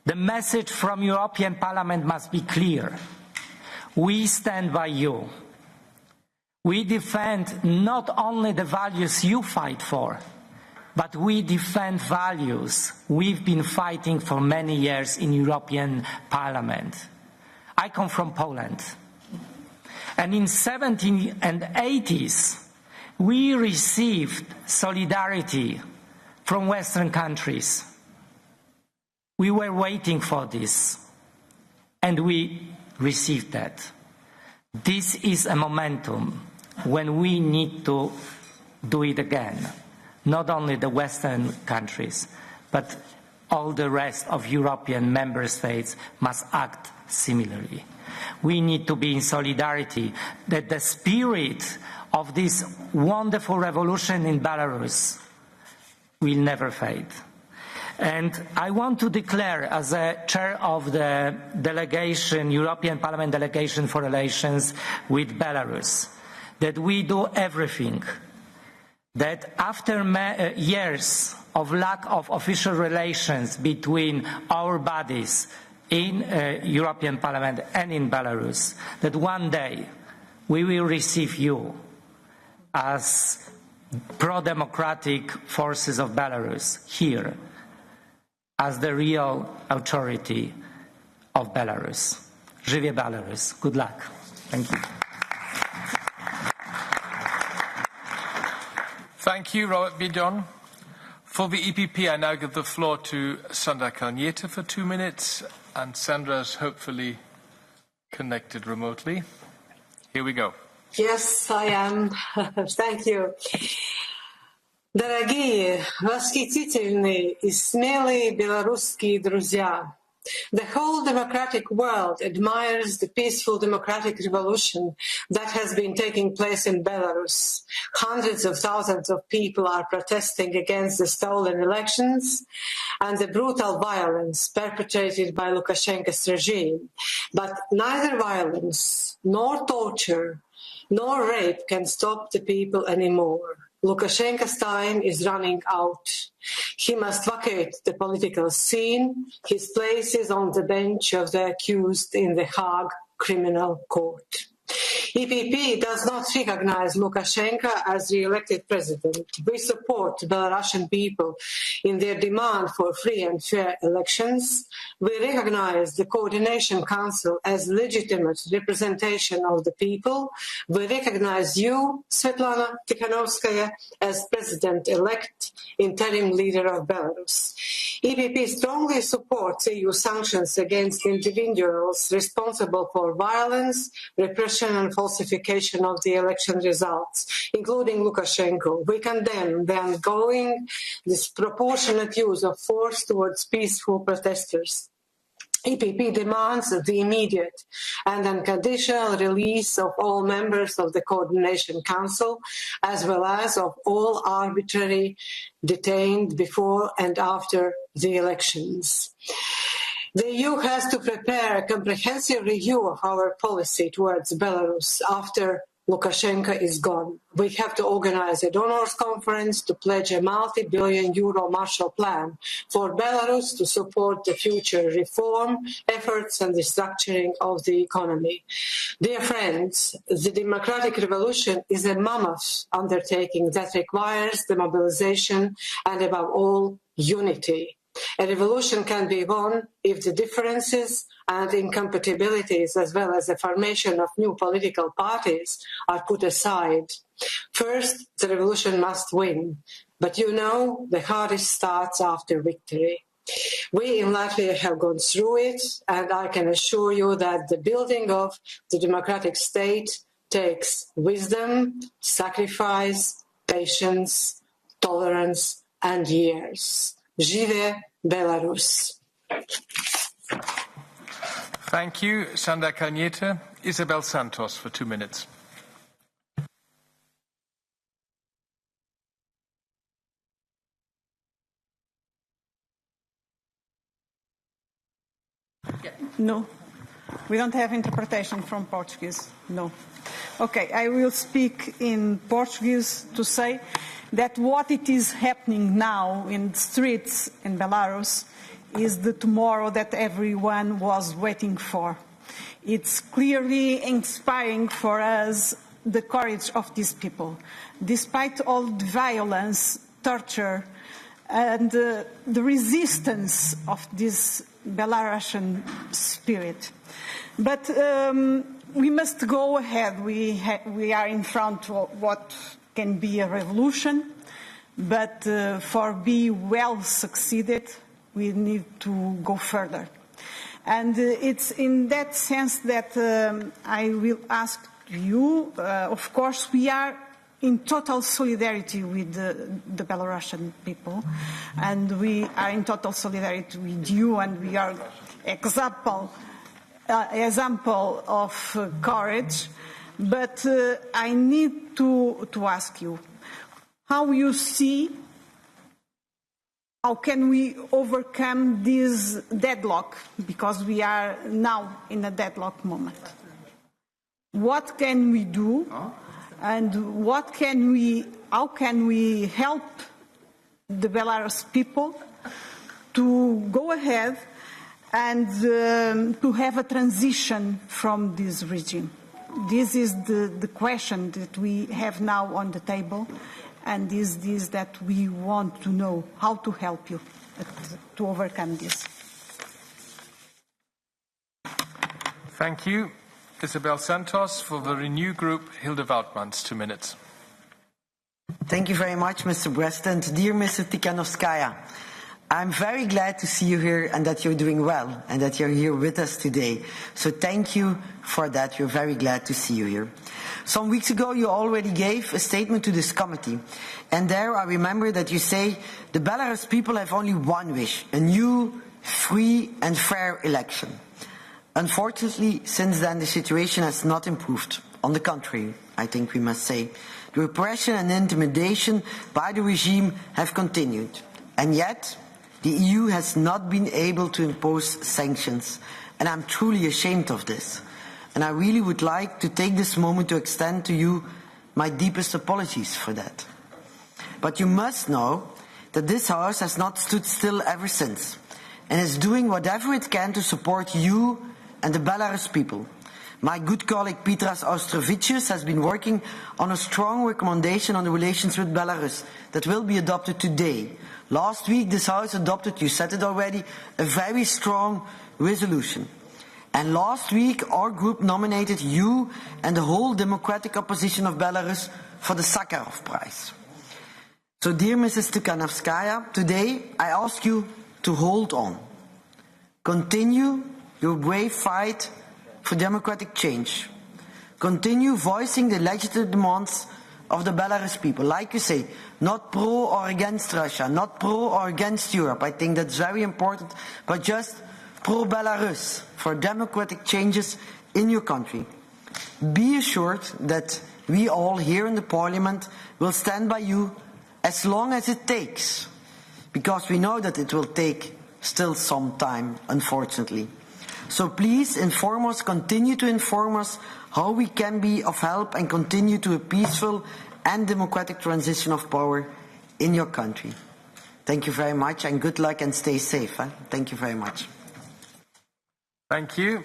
Speaker 7: the message from European Parliament must be clear. We stand by you. We defend not only the values you fight for, but we defend values we've been fighting for many years in European Parliament. I come from Poland. And in the 70s and 80s, we received solidarity from Western countries. We were waiting for this, and we received that. This is a momentum when we need to do it again. Not only the Western countries, but all the rest of European member states must act similarly. We need to be in solidarity that the spirit of this wonderful revolution in Belarus will never fade. And I want to declare, as a chair of the delegation, European Parliament delegation for relations with Belarus, that we do everything, that after years of lack of official relations between our bodies, in European Parliament and in Belarus, that one day we will receive you as pro-democratic forces of Belarus here as the real authority of Belarus. Żyje Belarus. Good luck. Thank you.
Speaker 1: Thank you, Robert Bidon. For the EPP, I now give the floor to Sandra Kalniete for 2 minutes, and Sandra is hopefully connected remotely. Here we go.
Speaker 8: Yes, I am. Thank you. Дорогие, восхитительные и смелые белорусские друзья, the whole democratic world admires the peaceful democratic revolution that has been taking place in Belarus. Hundreds of thousands of people are protesting against the stolen elections and the brutal violence perpetrated by Lukashenko's regime. But neither violence, nor torture, nor rape can stop the people anymore. Lukashenko's time is running out. He must vacate the political scene. His place is on the bench of the accused in the Hague Criminal Court. EPP does not recognize Lukashenko as the elected president. We support the Belarusian people in their demand for free and fair elections. We recognize the Coordination Council as legitimate representation of the people. We recognize you, Sviatlana Tsikhanouskaya, as president-elect, interim leader of Belarus. EPP strongly supports EU sanctions against individuals responsible for violence, repression and falsification of the election results, including Lukashenko. We condemn the ongoing disproportionate use of force towards peaceful protesters. EPP demands the immediate and unconditional release of all members of the Coordination Council, as well as of all arbitrarily detained before and after the elections. The EU has to prepare a comprehensive review of our policy towards Belarus after Lukashenko is gone. We have to organize a donors conference to pledge a multi-billion euro Marshall Plan for Belarus to support the future reform efforts and the structuring of the economy. Dear friends, the democratic revolution is a mammoth undertaking that requires the mobilization and, above all, unity. A revolution can be won if the differences and incompatibilities, as well as the formation of new political parties, are put aside. First, the revolution must win. But you know, the hardest starts after victory. We in Latvia have gone through it, and I can assure you that the building of the democratic state takes wisdom, sacrifice, patience, tolerance, and years. Żyje Belarus.
Speaker 1: Thank you, Sandra Kalniete. Isabel Santos for 2 minutes.
Speaker 9: No, we don't have interpretation from Portuguese. No. Okay, I will speak in Portuguese to say that what it is happening now in the streets in Belarus is the tomorrow that everyone was waiting for. It's clearly inspiring for us the courage of these people, despite all the violence, torture, and the resistance of this Belarusian spirit. But we must go ahead. We are in front of what can be a revolution, but for be well succeeded, we need to go further. And it's in that sense that I will ask you, of course, we are in total solidarity with the Belarusian people, and we are in total solidarity with you, and we are example of courage. But I need to ask you, how you see, how can we overcome this deadlock, because we are now in a deadlock moment. What can we do, and how can we help the Belarus people to go ahead and to have a transition from this regime. This is the question that we have now on the table, and is that we want to know how to help you to overcome this.
Speaker 1: Thank you. Isabel Santos for the Renew Group, Hilde Woutmans, 2 minutes.
Speaker 10: Thank you very much, Mr. President. Dear Mrs. Tsikhanouskaya, I'm very glad to see you here and that you're doing well and that you're here with us today. So thank you for that. We're very glad to see you here. Some weeks ago, you already gave a statement to this committee. And there I remember that you say the Belarus people have only one wish, a new, free and fair election. Unfortunately, since then, the situation has not improved. On the contrary, I think we must say. The repression and intimidation by the regime have continued. And yet, the EU has not been able to impose sanctions, and I'm truly ashamed of this. And I really would like to take this moment to extend to you my deepest apologies for that. But you must know that this House has not stood still ever since, and is doing whatever it can to support you and the Belarus people. My good colleague Petras Austrovicius has been working on a strong recommendation on the relations with Belarus that will be adopted today. Last week, this House adopted, you said it already, a very strong resolution. And last week, our group nominated you and the whole democratic opposition of Belarus for the Sakharov Prize. So, dear Mrs. Tsikhanouskaya, today I ask you to hold on. Continue your brave fight for democratic change. Continue voicing the legitimate demands of the Belarus people. Like you say, not pro or against Russia, not pro or against Europe. I think that's very important, but just pro-Belarus for democratic changes in your country. Be assured that we all here in the Parliament will stand by you as long as it takes, because we know that it will take still some time, unfortunately. So please inform us, continue to inform us how we can be of help and continue to a peaceful and democratic transition of power in your country. Thank you very much and good luck and stay safe. Thank you very much.
Speaker 1: Thank you.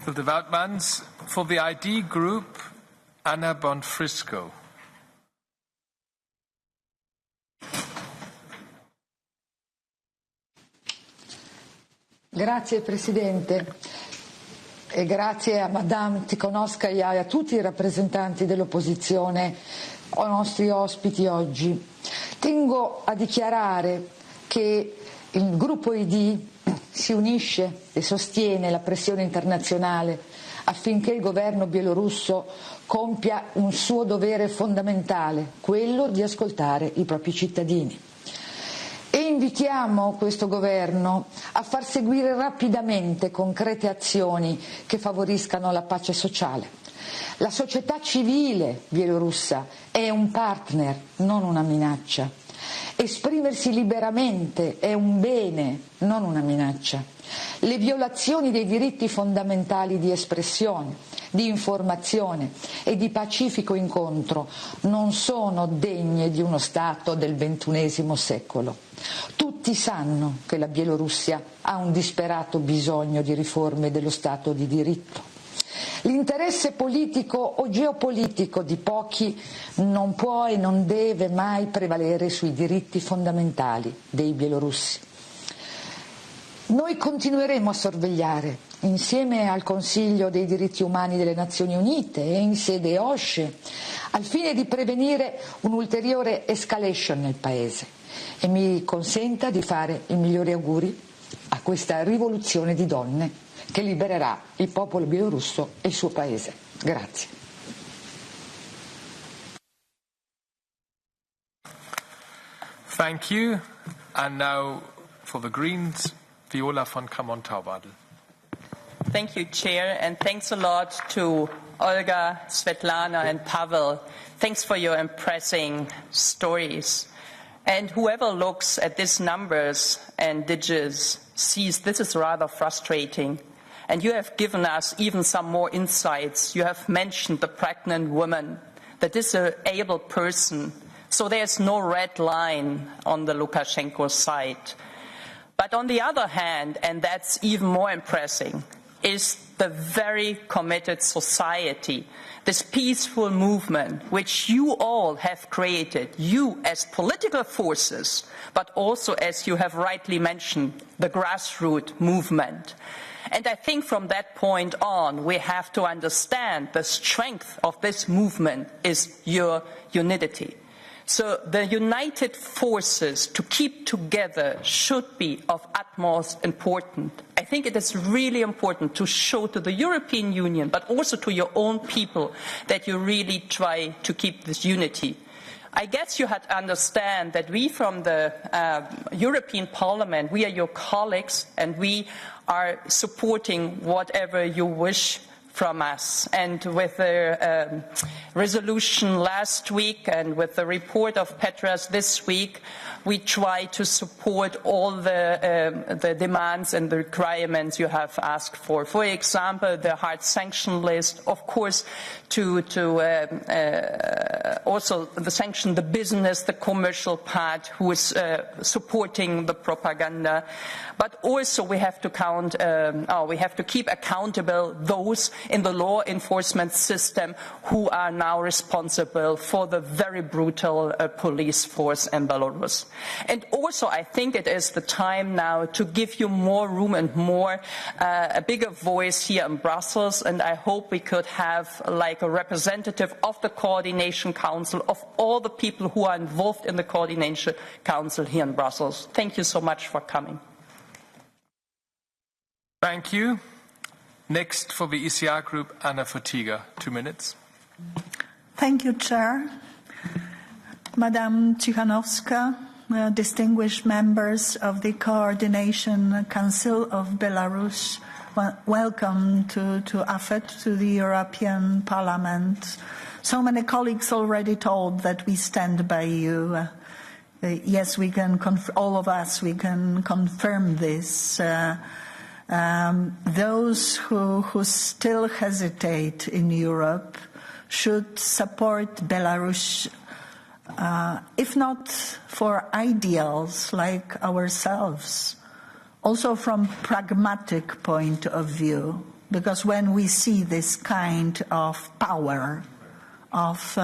Speaker 1: Hilde Woutmans. For the ID Group, Anna Bonfrisco.
Speaker 11: Grazie Presidente e grazie a Madame Tsikhanouskaya e a tutti i rappresentanti dell'opposizione, ai nostri ospiti oggi. Tengo a dichiarare che il gruppo ID si unisce e sostiene la pressione internazionale affinché il governo bielorusso compia un suo dovere fondamentale, quello di ascoltare i propri cittadini. E invitiamo questo governo a far seguire rapidamente concrete azioni che favoriscano la pace sociale. La società civile bielorussa è un partner, non una minaccia. Esprimersi liberamente è un bene, non una minaccia. Le violazioni dei diritti fondamentali di espressione, di informazione e di pacifico incontro non sono degne di uno Stato del XXI secolo. Tutti sanno che la Bielorussia ha un disperato bisogno di riforme dello Stato di diritto. L'interesse politico o geopolitico di pochi non può e non deve mai prevalere sui diritti fondamentali dei bielorussi. Noi continueremo a sorvegliare, insieme al Consiglio dei diritti umani delle Nazioni Unite e in sede OSCE, al fine di prevenire un'ulteriore escalation nel Paese. E mi consenta di fare i migliori auguri a questa rivoluzione di donne che libererà il popolo bielorusso e il suo Paese. Grazie.
Speaker 1: Thank you. And now for the Greens, Viola von Kramon-Taubadel.
Speaker 12: Thank you, Chair, and thanks a lot to Olga, Sviatlana and Pavel. Thanks for your impressive stories. And whoever looks at these numbers and digits sees this is rather frustrating. And you have given us even some more insights. You have mentioned the pregnant woman, the disabled person. So there's no red line on the Lukashenko side. But on the other hand, and that's even more impressive, is the very committed society, this peaceful movement which you all have created, you as political forces, but also, as you have rightly mentioned, the grassroots movement. And I think from that point on, we have to understand the strength of this movement is your unity. So the united forces to keep together should be of utmost importance. I think it is really important to show to the European Union, but also to your own people, that you really try to keep this unity. I guess you had to understand that we from the European Parliament, we are your colleagues, and we are supporting whatever you wish from us. And with the resolution last week and with the report of Petras this week, we try to support all the demands and the requirements you have asked for. For example, the hard sanction list, of course, to also the sanction the business, the commercial part who is supporting the propaganda. But also we have to keep accountable those in the law enforcement system who are now responsible for the very brutal police force in Belarus. And also I think it is the time now to give you more room and a bigger voice here in Brussels, and I hope we could have like a representative of the Coordination Council, of all the people who are involved in the Coordination Council here in Brussels. Thank you so much for coming.
Speaker 1: Thank you. Next for the ECR group, Anna Fotyga, 2 minutes.
Speaker 13: Thank you, Chair. Madam Tsikhanouskaya, distinguished members of the Coordination Council of Belarus, welcome to AFET, to the European Parliament. So many colleagues already told that we stand by you. Yes, we can. All of us, we can confirm this. Those who still hesitate in Europe should support Belarus, if not for ideals like ourselves, also from pragmatic point of view, because when we see this kind of power, of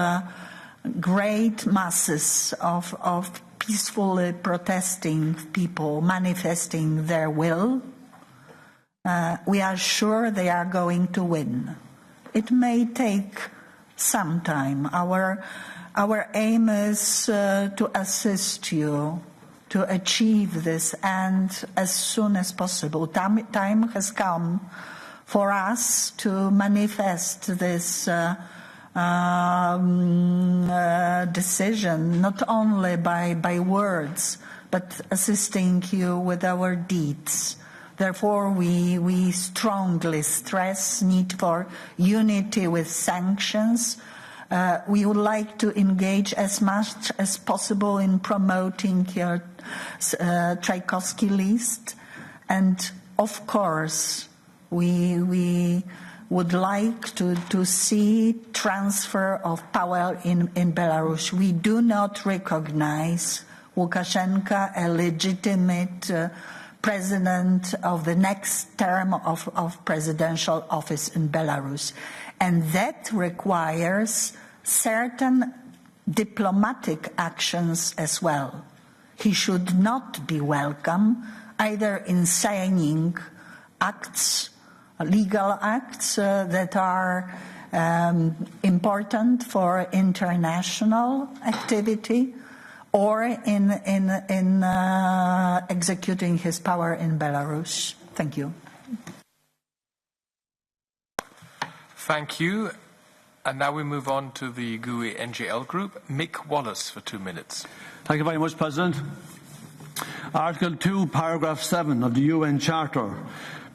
Speaker 13: great masses of peacefully protesting people manifesting their will, we are sure they are going to win. It may take some time. Our aim is to assist you to achieve this, and as soon as possible. Time has come for us to manifest this decision, not only by words, but assisting you with our deeds. Therefore, we strongly stress need for unity with sanctions. We would like to engage as much as possible in promoting your Tchaikovsky list. And of course, we would like to see transfer of power in Belarus. We do not recognize Lukashenko a legitimate president of the next term of presidential office in Belarus. And that requires certain diplomatic actions as well. He should not be welcome either in signing acts, legal acts that are important for international activity, or in executing his power in Belarus. Thank you.
Speaker 1: Thank you. And now we move on to the GUI NGL group. Mick Wallace for 2 minutes.
Speaker 14: Thank you very much, President. Article 2, paragraph 7 of the UN Charter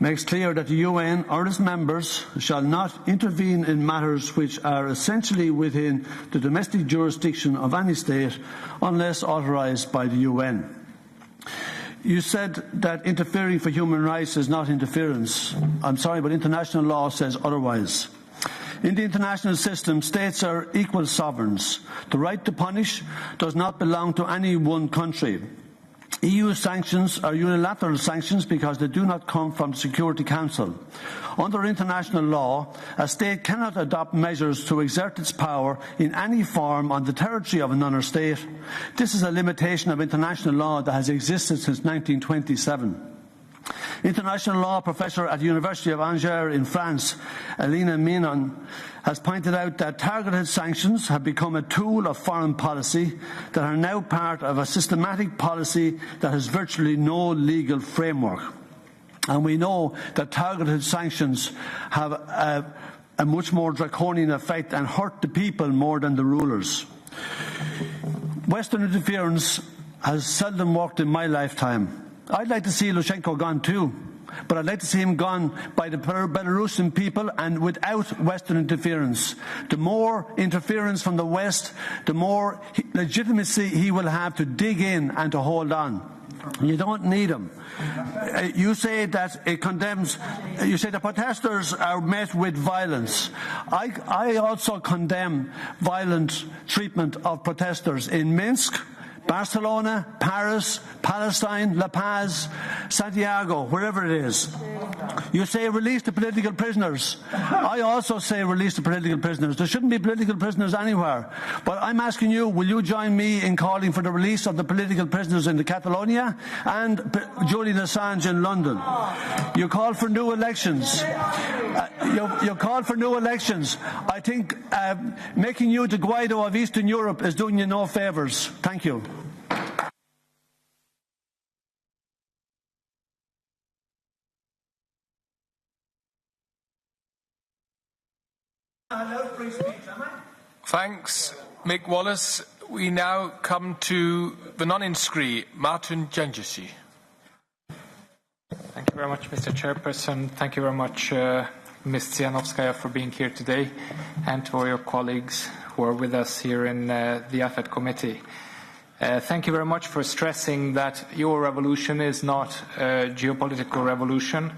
Speaker 14: makes clear that the UN or its members shall not intervene in matters which are essentially within the domestic jurisdiction of any state unless authorised by the UN. You said that interfering for human rights is not interference. I'm sorry, but international law says otherwise. In the international system, states are equal sovereigns. The right to punish does not belong to any one country. EU sanctions are unilateral sanctions because they do not come from the Security Council. Under international law, a state cannot adopt measures to exert its power in any form on the territory of another state. This is a limitation of international law that has existed since 1927. International law professor at the University of Angers in France, Elena Menon, has pointed out that targeted sanctions have become a tool of foreign policy that are now part of a systematic policy that has virtually no legal framework. And we know that targeted sanctions have a much more draconian effect and hurt the people more than the rulers. Western interference has seldom worked in my lifetime. I'd like to see Lukashenko gone too, but I'd like to see him gone by the Belarusian people and without Western interference. The more interference from the West, the more legitimacy he will have to dig in and to hold on. You don't need him. You say that it condemns, you say the protesters are met with violence. I also condemn violent treatment of protesters in Minsk, Barcelona, Paris, Palestine, La Paz, Santiago, wherever it is. You say release the political prisoners. I also say release the political prisoners. There shouldn't be political prisoners anywhere. But I'm asking you, will you join me in calling for the release of the political prisoners in Catalonia and Julian Assange in London? You call for new elections. You call for new elections. I think making you the Guaido of Eastern Europe is doing you no favours. Thank you.
Speaker 1: Thanks, Mick Wallace. We now come to the non-inscrit, Martin Janjusi.
Speaker 15: Thank you very much, Mr. Chairperson. Thank you very much, Ms. Tsikhanouskaya, for being here today, and to all your colleagues who are with us here in the AFET committee. Thank you very much for stressing that your revolution is not a geopolitical revolution.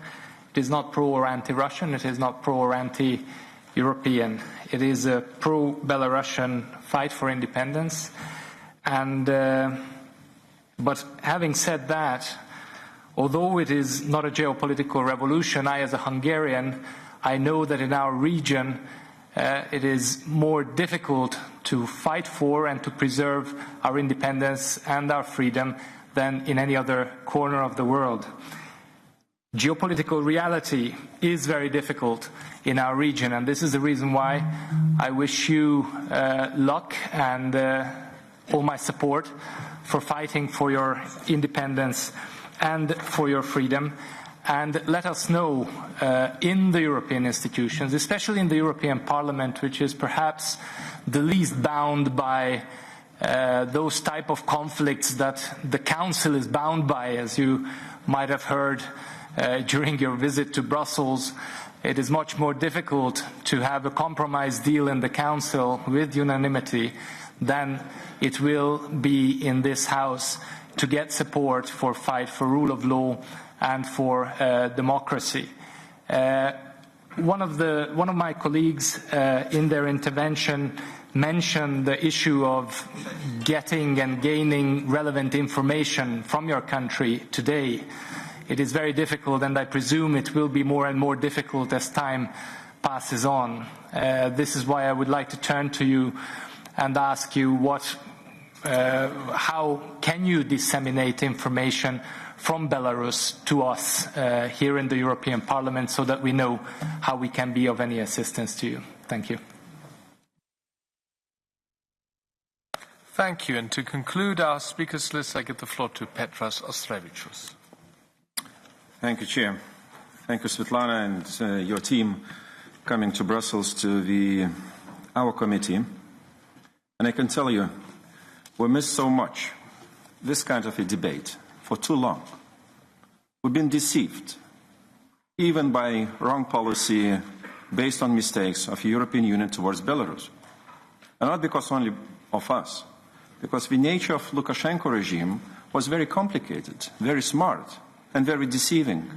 Speaker 15: It is not pro or anti-Russian. It is not pro or anti-European. It is a pro-Belarusian fight for independence. And but having said that, although it is not a geopolitical revolution, I, as a Hungarian, I know that in our region it is more difficult to fight for and to preserve our independence and our freedom than in any other corner of the world. Geopolitical reality is very difficult in our region, and this is the reason why I wish you luck and all my support for fighting for your independence and for your freedom. And let us know in the European institutions, especially in the European Parliament, which is perhaps the least bound by those type of conflicts that the Council is bound by, as you might have heard during your visit to Brussels. It is much more difficult to have a compromise deal in the Council with unanimity than it will be in this House to get support for fight for rule of law and for democracy. One of my colleagues in their intervention mentioned the issue of getting and gaining relevant information from your country today. It is very difficult, and I presume it will be more and more difficult as time passes on. This is why I would like to turn to you and ask you how can you disseminate information from Belarus to us here in the European Parliament so that we know how we can be of any assistance to you. Thank you.
Speaker 1: Thank you. And to conclude our speakers list, I give the floor to Petras Ostrevichus.
Speaker 16: Thank you, Chair. Thank you, Sviatlana, and your team coming to Brussels to our committee. And I can tell you, we missed so much this kind of a debate for too long. We've been deceived, even by wrong policy based on mistakes of the European Union towards Belarus. And not because only of us, because the nature of Lukashenko regime was very complicated, very smart, and very deceiving.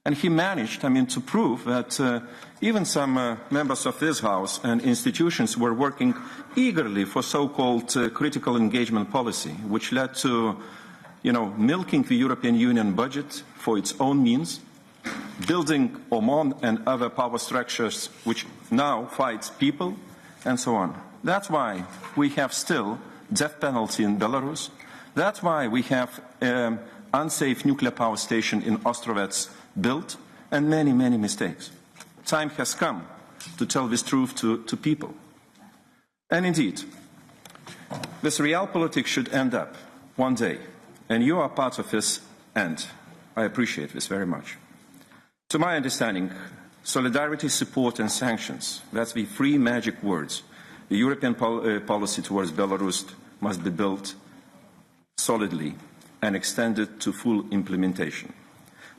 Speaker 16: And he managed, to prove that even some members of this House and institutions were working eagerly for so-called critical engagement policy, which led to, milking the European Union budget for its own means, building Oman and other power structures which now fight people, and so on. That's why we have still death penalty in Belarus. That's why we have unsafe nuclear power station in Ostrovets built, and many, many mistakes. Time has come to tell this truth to people. And indeed, this realpolitik should end up one day, and you are part of this end. I appreciate this very much. To my understanding, solidarity, support and sanctions, that's the three magic words. The European policy towards Belarus must be built solidly and extended to full implementation.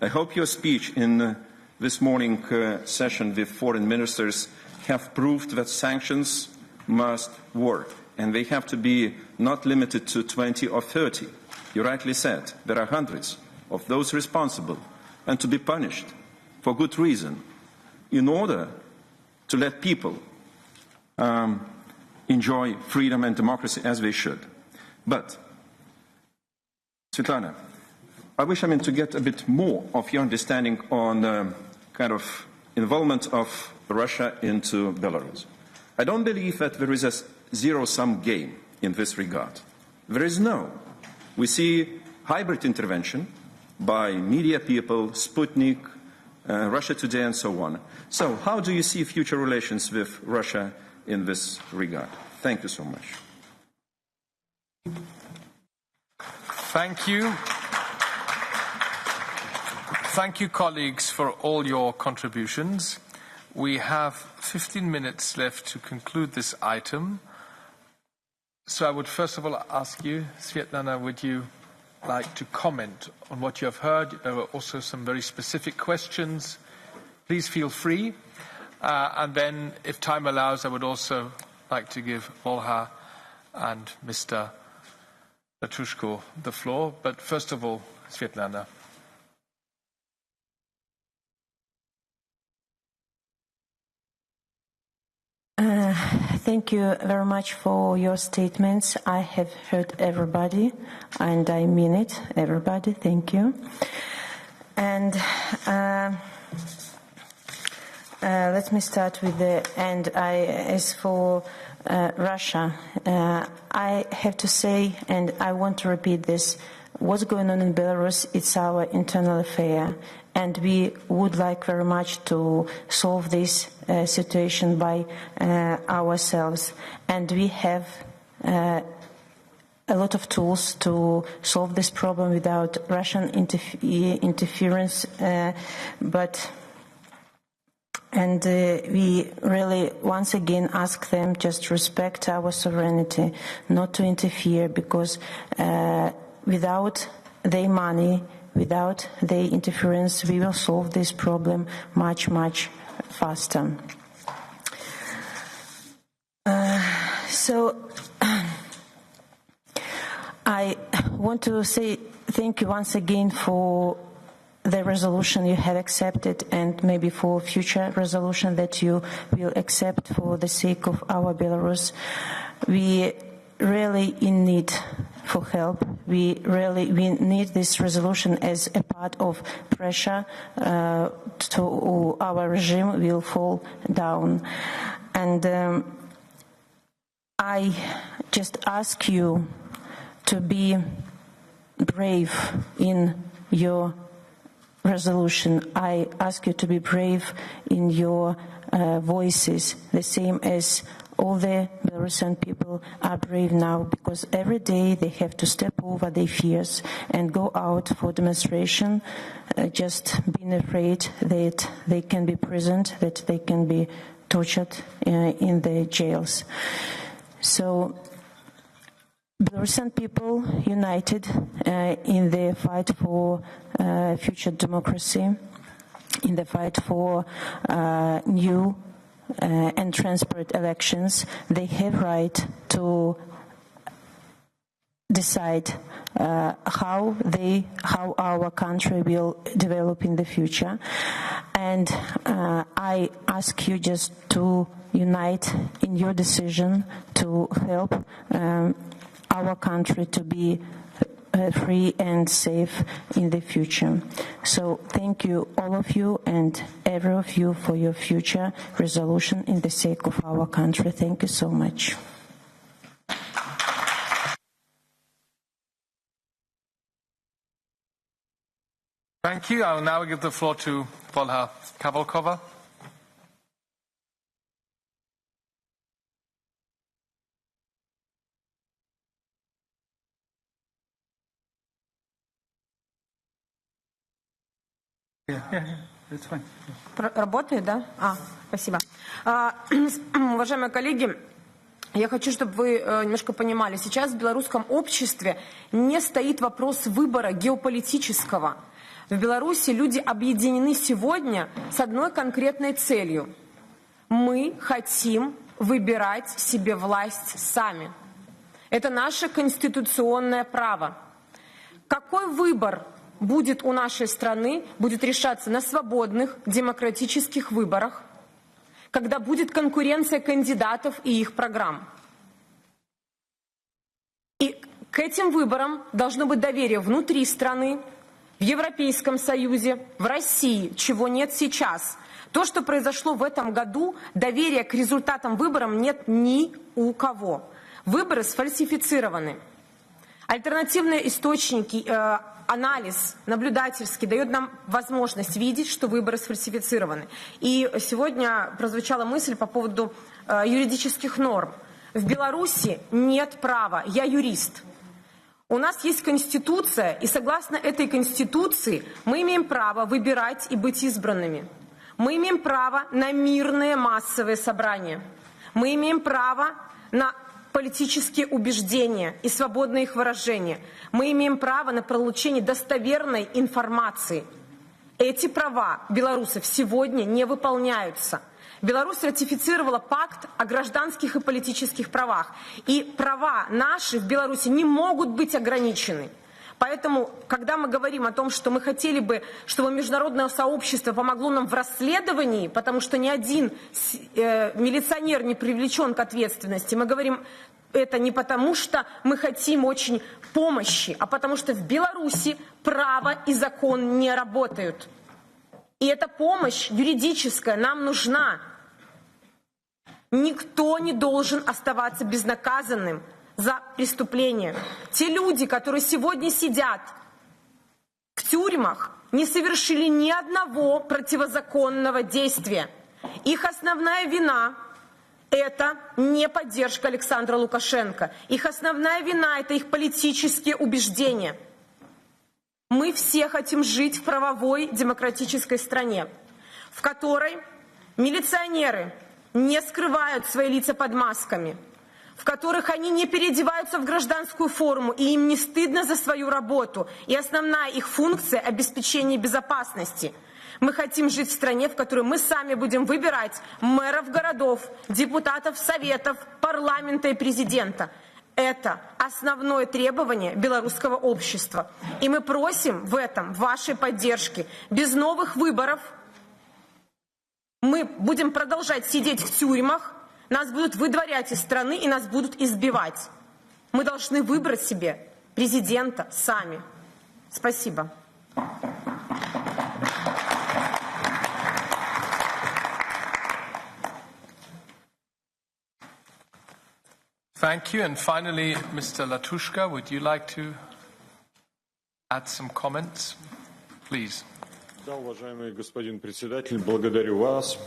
Speaker 16: I hope your speech in this morning session with foreign ministers have proved that sanctions must work, and they have to be not limited to 20 or 30. You rightly said there are hundreds of those responsible and to be punished for good reason in order to let people enjoy freedom and democracy as they should. But, Sviatlana, I wish to get a bit more of your understanding on kind of involvement of Russia into Belarus. I don't believe that there is a zero-sum game in this regard. There is no. We see hybrid intervention by media people, Sputnik, Russia Today, and so on. So how do you see future relations with Russia in this regard? Thank you so much.
Speaker 1: Thank you. Thank you, colleagues, for all your contributions. We have 15 minutes left to conclude this item. So I would first of all ask you, Sviatlana, would you like to comment on what you have heard? There were also some very specific questions. Please feel free. And then, if time allows, I would also like to give Volha and Mr. Latushko the floor. But first of all, Sviatlana.
Speaker 2: Thank you very much for your statements. I have heard everybody, and I mean it, everybody. Thank you. And let me start with the end. As for Russia, I have to say, and I want to repeat this, what's going on in Belarus, it's our internal affair. And we would like very much to solve this situation by ourselves. And we have a lot of tools to solve this problem without Russian interference. We really, once again, ask them just respect our sovereignty, not to interfere, because without their money, without their interference, we will solve this problem much, much faster. So I want to say thank you once again for the resolution you have accepted, and maybe for future resolution that you will accept for the sake of our Belarus. We really in need for help. We need this resolution as a part of pressure to our regime will fall down. And I just ask you to be brave in your resolution. I ask you to be brave in your voices, the same as all the Belarusian people are brave now, because every day they have to step over their fears and go out for demonstration, just being afraid that they can be imprisoned, that they can be tortured in the jails. So Belarusian people united in the fight for future democracy, in the fight for new and transparent elections. They have right to decide how our country will develop in the future. And I ask you just to unite in your decision to help our country to be free and safe in the future. So thank you, all of you, and every of you for your future resolution in the sake of our country. Thank you so much.
Speaker 1: Thank you. I will now give the floor to Volha Kavalkova.
Speaker 3: That's fine. Работает, да? Спасибо. Уважаемые коллеги, я хочу, чтобы вы немножко понимали, сейчас в белорусском обществе не стоит вопрос выбора геополитического. В Беларуси люди объединены сегодня с одной конкретной целью. Мы хотим выбирать себе власть сами. Это наше конституционное право. Какой выбор будет у нашей страны, будет решаться на свободных, демократических выборах, когда будет конкуренция кандидатов и их программ. И к этим выборам должно быть доверие внутри страны, в Европейском Союзе, в России, чего нет сейчас. То, что произошло в этом году, доверия к результатам выборов нет ни у кого. Выборы сфальсифицированы. Альтернативные источники, анализ наблюдательский дает нам возможность видеть, что выборы сфальсифицированы. И сегодня прозвучала мысль по поводу юридических норм. В Беларуси нет права, я юрист. У нас есть Конституция, и согласно этой Конституции мы имеем право выбирать и быть избранными. Мы имеем право на мирные массовые собрания. Мы имеем право на политические убеждения и свободное их выражение. Мы имеем право на получение достоверной информации. Эти права белорусов сегодня не выполняются. Беларусь ратифицировала пакт о гражданских и политических правах. И права наши в Беларуси не могут быть ограничены. Поэтому, когда мы говорим о том, что мы хотели бы, чтобы международное сообщество помогло нам в расследовании, потому что ни один милиционер не привлечен к ответственности, мы говорим это не потому, что мы хотим очень помощи, а потому что в Беларуси право и закон не работают. И эта помощь юридическая нам нужна. Никто не должен оставаться безнаказанным за преступления. Те люди, которые сегодня сидят в тюрьмах, не совершили ни одного противозаконного действия. Их основная вина – это не поддержка Александра Лукашенко. Их основная вина – это их политические убеждения. Мы все хотим жить в правовой демократической стране, в которой милиционеры не скрывают свои лица под масками, в которых они не переодеваются в гражданскую форму, и им не стыдно за свою работу. И основная их функция – обеспечение безопасности. Мы хотим жить в стране, в которой мы сами будем выбирать мэров городов, депутатов советов, парламента и президента. Это основное требование белорусского общества. И мы просим в этом вашей поддержки. Без новых выборов мы будем продолжать сидеть в тюрьмах, нас будут выдворять из страны и нас будут избивать. Мы должны выбрать себе президента сами. Спасибо.
Speaker 1: Thank you. And finally, Mr. Latushka, would you like to add some comments? Please.
Speaker 5: Да, уважаемый господин председатель, благодарю вас.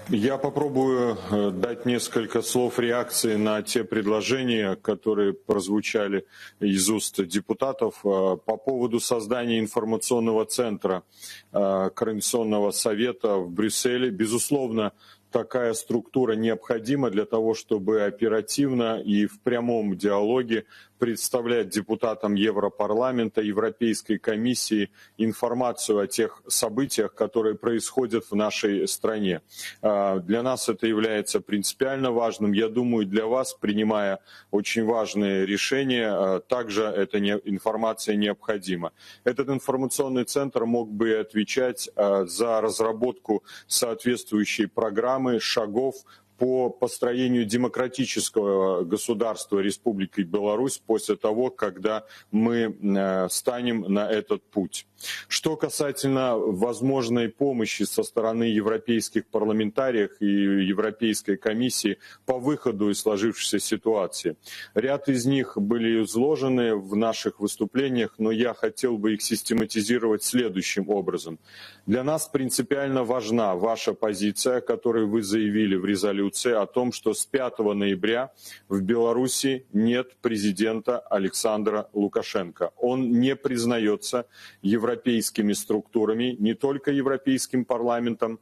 Speaker 5: Я попробую дать несколько слов реакции на те предложения, которые прозвучали из уст депутатов по поводу создания информационного центра Координационного совета в Брюсселе. Безусловно, такая структура необходима для того, чтобы оперативно и в прямом диалоге представлять депутатам Европарламента, Европейской комиссии информацию о тех событиях, которые происходят в нашей стране. Для нас это является принципиально важным. Я думаю, для вас, принимая очень важные решения, также эта информация необходима. Этот информационный центр мог бы отвечать за разработку соответствующей программы, шагов по построению демократического государства Республики Беларусь после того, когда мы станем на этот путь. Что касательно возможной помощи со стороны европейских парламентариев и Европейской комиссии по выходу из сложившейся ситуации, ряд из них были изложены в наших выступлениях, но я хотел бы их систематизировать следующим образом. Для нас принципиально важна ваша позиция, которую вы заявили в резолюции о том, что с 5 ноября в Беларуси нет президента Александра Лукашенко. Он не признается европейскими структурами, не только Европейским парламентом,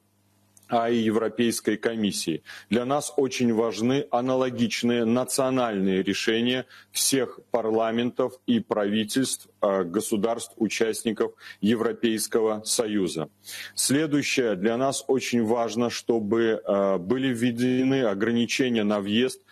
Speaker 5: а и Европейской комиссией. Для нас очень важны аналогичные национальные решения всех парламентов и правительств государств-участников Европейского Союза. Следующее, для нас очень важно, чтобы были введены ограничения на въезд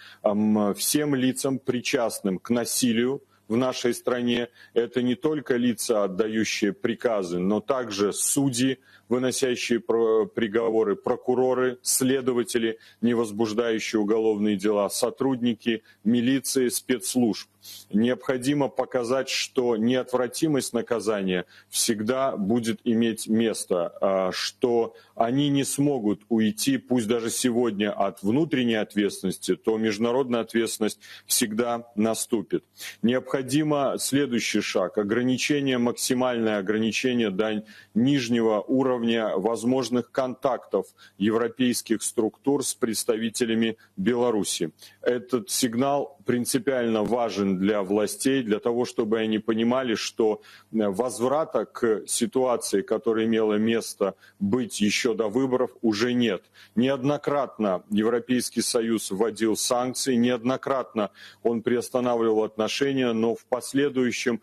Speaker 5: всем лицам, причастным к насилию в нашей стране. Это не только лица, отдающие приказы, но также судьи, выносящие приговоры, прокуроры, следователи, не возбуждающие уголовные дела, сотрудники милиции, спецслужб. Необходимо показать, что неотвратимость наказания всегда будет иметь место, что они не смогут уйти, пусть даже сегодня, от внутренней ответственности, то международная ответственность всегда наступит. Необходимо следующий шаг – максимальное ограничение до нижнего уровня возможных контактов европейских структур с представителями Беларуси. Этот сигнал принципиально важен для властей, для того, чтобы они понимали, что возврата к ситуации, которая имела место быть еще до выборов, уже нет. Неоднократно Европейский Союз вводил санкции, неоднократно он приостанавливал отношения, но в последующем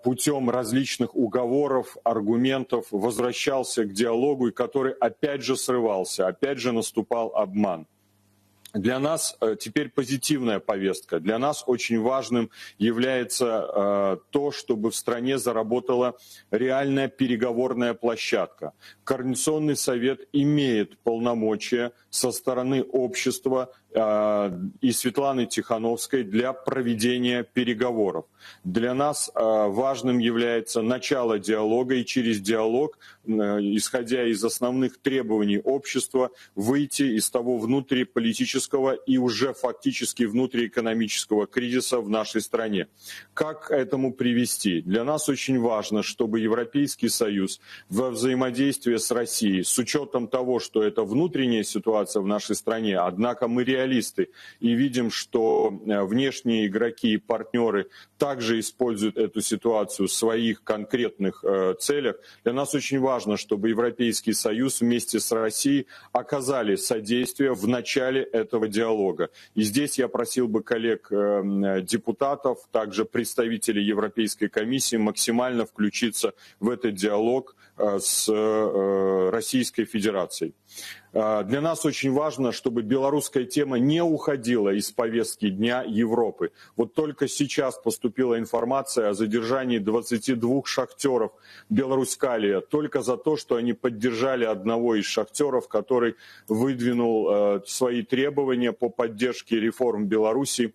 Speaker 5: путем различных уговоров, аргументов возвращался к диалогу, и который опять же срывался, опять же наступал обман. Для нас теперь позитивная повестка. Для нас очень важным является то, чтобы в стране заработала реальная переговорная площадка. Координационный совет имеет полномочия со стороны общества и Светланы Тихановской для проведения переговоров. Для нас важным является начало диалога, и через диалог, исходя из основных требований общества, выйти из того внутриполитического и уже фактически внутриэкономического кризиса в нашей стране. Как к этому привести? Для нас очень важно, чтобы Европейский Союз во взаимодействии с Россией, с учетом того, что это внутренняя ситуация в нашей стране, однако мы реалисты и видим, что внешние игроки и партнеры также используют эту ситуацию в своих конкретных целях. Для нас очень важно, чтобы Европейский Союз вместе с Россией оказали содействие в начале этого диалога. И здесь я просил бы коллег-депутатов, также представителей Европейской комиссии максимально включиться в этот диалог с Российской Федерацией. Для нас очень важно, чтобы белорусская тема не уходила из повестки дня Европы. Вот только сейчас поступила информация о задержании 22 шахтеров Беларусь-Калия только за то, что они поддержали одного из шахтеров, который выдвинул свои требования по поддержке реформ Беларуси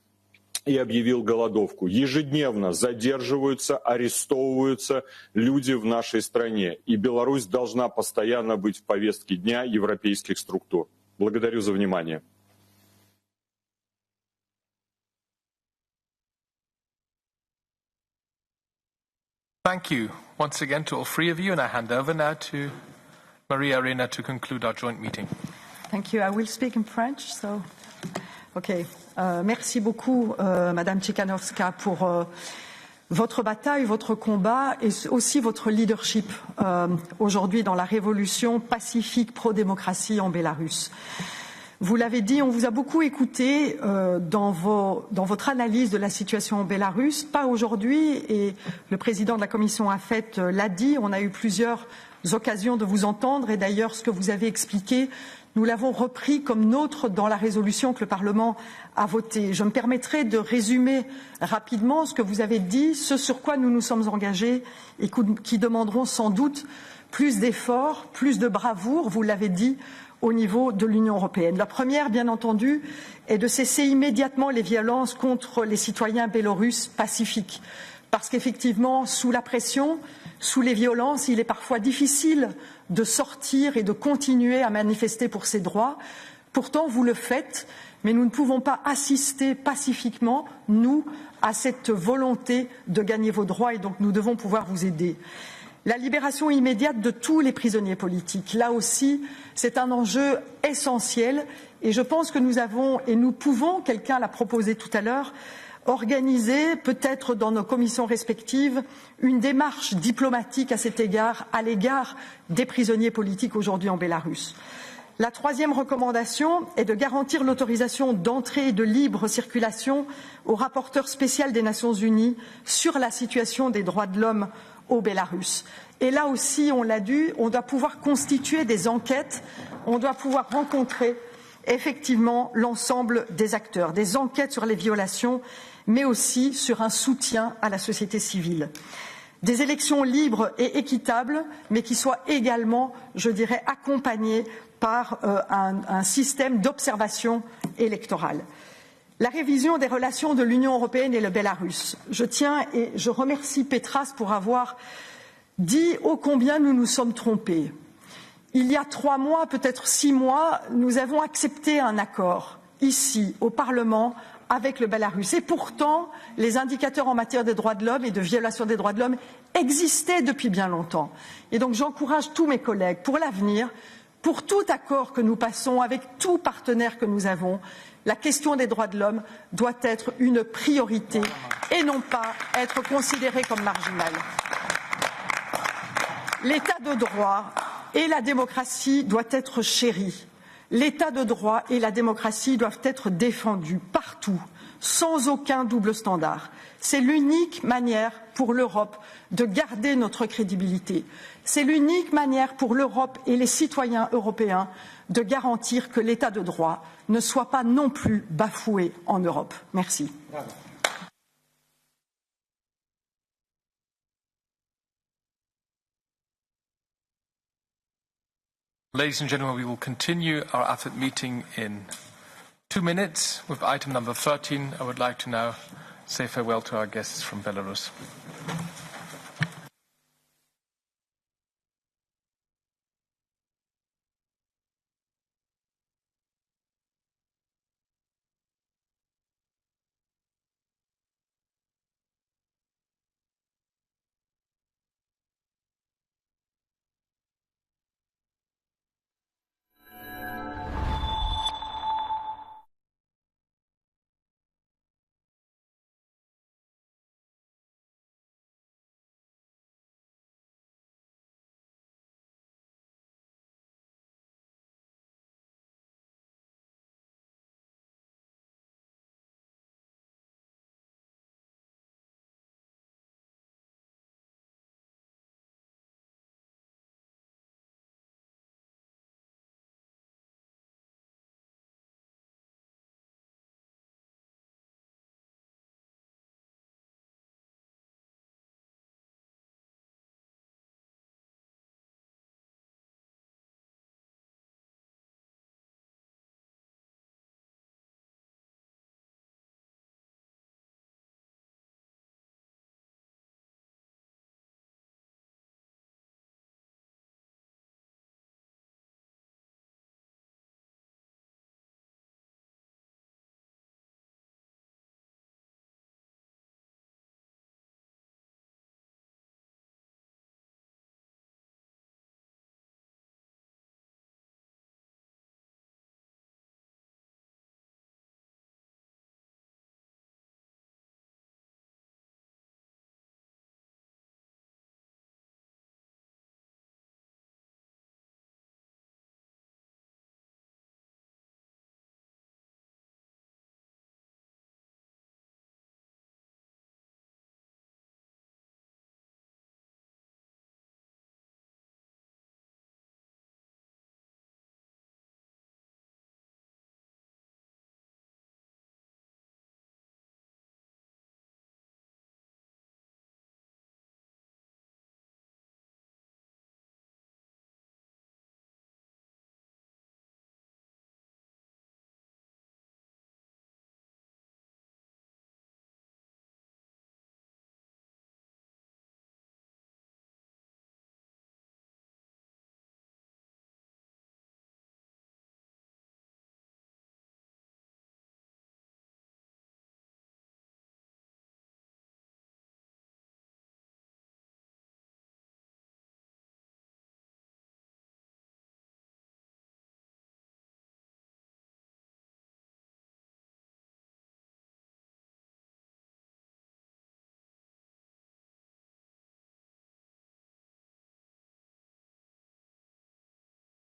Speaker 5: и объявил голодовку. Ежедневно задерживаются, арестовываются люди в нашей стране. И Беларусь должна постоянно быть в повестке дня европейских структур. Благодарю за внимание.
Speaker 1: Thank you once again to all three of you, and I hand over now to Maria Arena to conclude our joint meeting.
Speaker 17: Thank you. I will speak in French, so... Okay. Merci beaucoup, Madame Tsikhanouskaya, pour votre bataille, votre combat et aussi votre leadership aujourd'hui dans la révolution pacifique pro-démocratie en Bélarus. Vous l'avez dit, on vous a beaucoup écouté dans votre analyse de la situation en Bélarus, pas aujourd'hui, et le président de la commission AFET l'a dit, on a eu plusieurs occasions de vous entendre, et d'ailleurs ce que vous avez expliqué, nous l'avons repris comme nôtre dans la résolution que le Parlement à voter. Je me permettrai de résumer rapidement ce que vous avez dit, ce sur quoi nous nous sommes engagés et qui demanderont sans doute plus d'efforts, plus de bravoure, vous l'avez dit, au niveau de l'Union européenne. La première, bien entendu, est de cesser immédiatement les violences contre les citoyens biélorusses pacifiques. Parce qu'effectivement, sous la pression, sous les violences, il est parfois difficile de sortir et de continuer à manifester pour ses droits. Pourtant, vous le faites, mais nous ne pouvons pas assister pacifiquement, nous, à cette volonté de gagner vos droits et donc nous devons pouvoir vous aider. La libération immédiate de tous les prisonniers politiques, là aussi, c'est un enjeu essentiel et je pense que nous avons, et nous pouvons, quelqu'un l'a proposé tout à l'heure, organiser, peut-être dans nos commissions respectives, une démarche diplomatique à cet égard, à l'égard des prisonniers politiques aujourd'hui en Bélarus. La troisième recommandation est de garantir l'autorisation d'entrée et de libre circulation au rapporteur spécial des Nations Unies sur la situation des droits de l'homme au Bélarus. Et là aussi, on l'a dit, on doit pouvoir constituer des enquêtes, on doit pouvoir rencontrer effectivement l'ensemble des acteurs, des enquêtes sur les violations, mais aussi sur un soutien à la société civile. Des élections libres et équitables, mais qui soient également, je dirais, accompagnées par un système d'observation électorale. La révision des relations de l'Union européenne et le Bélarus. Je tiens et je remercie Petras pour avoir dit ô combien nous nous sommes trompés. Il y a 3 mois, peut-être 6 mois, nous avons accepté un accord ici, au Parlement, avec le Bélarus. Et pourtant, les indicateurs en matière des droits de l'homme et de violation des droits de l'homme existaient depuis bien longtemps. Et donc j'encourage tous mes collègues, pour l'avenir, pour tout accord que nous passons avec tout partenaire que nous avons, la question des droits de l'homme doit être une priorité et non pas être considérée comme marginale. L'état de droit et la démocratie doivent être chéris. L'état de droit et la démocratie doivent être défendus partout, sans aucun double standard. C'est l'unique manière pour l'Europe de garder notre crédibilité. C'est l'unique manière pour l'Europe et les citoyens européens de garantir que l'état de droit ne soit pas non plus bafoué en Europe. Merci. Bravo.
Speaker 1: Ladies and gentlemen, we will continue our AFET meeting in 2 minutes with item number 13. I would like to now say farewell to our guests from Belarus.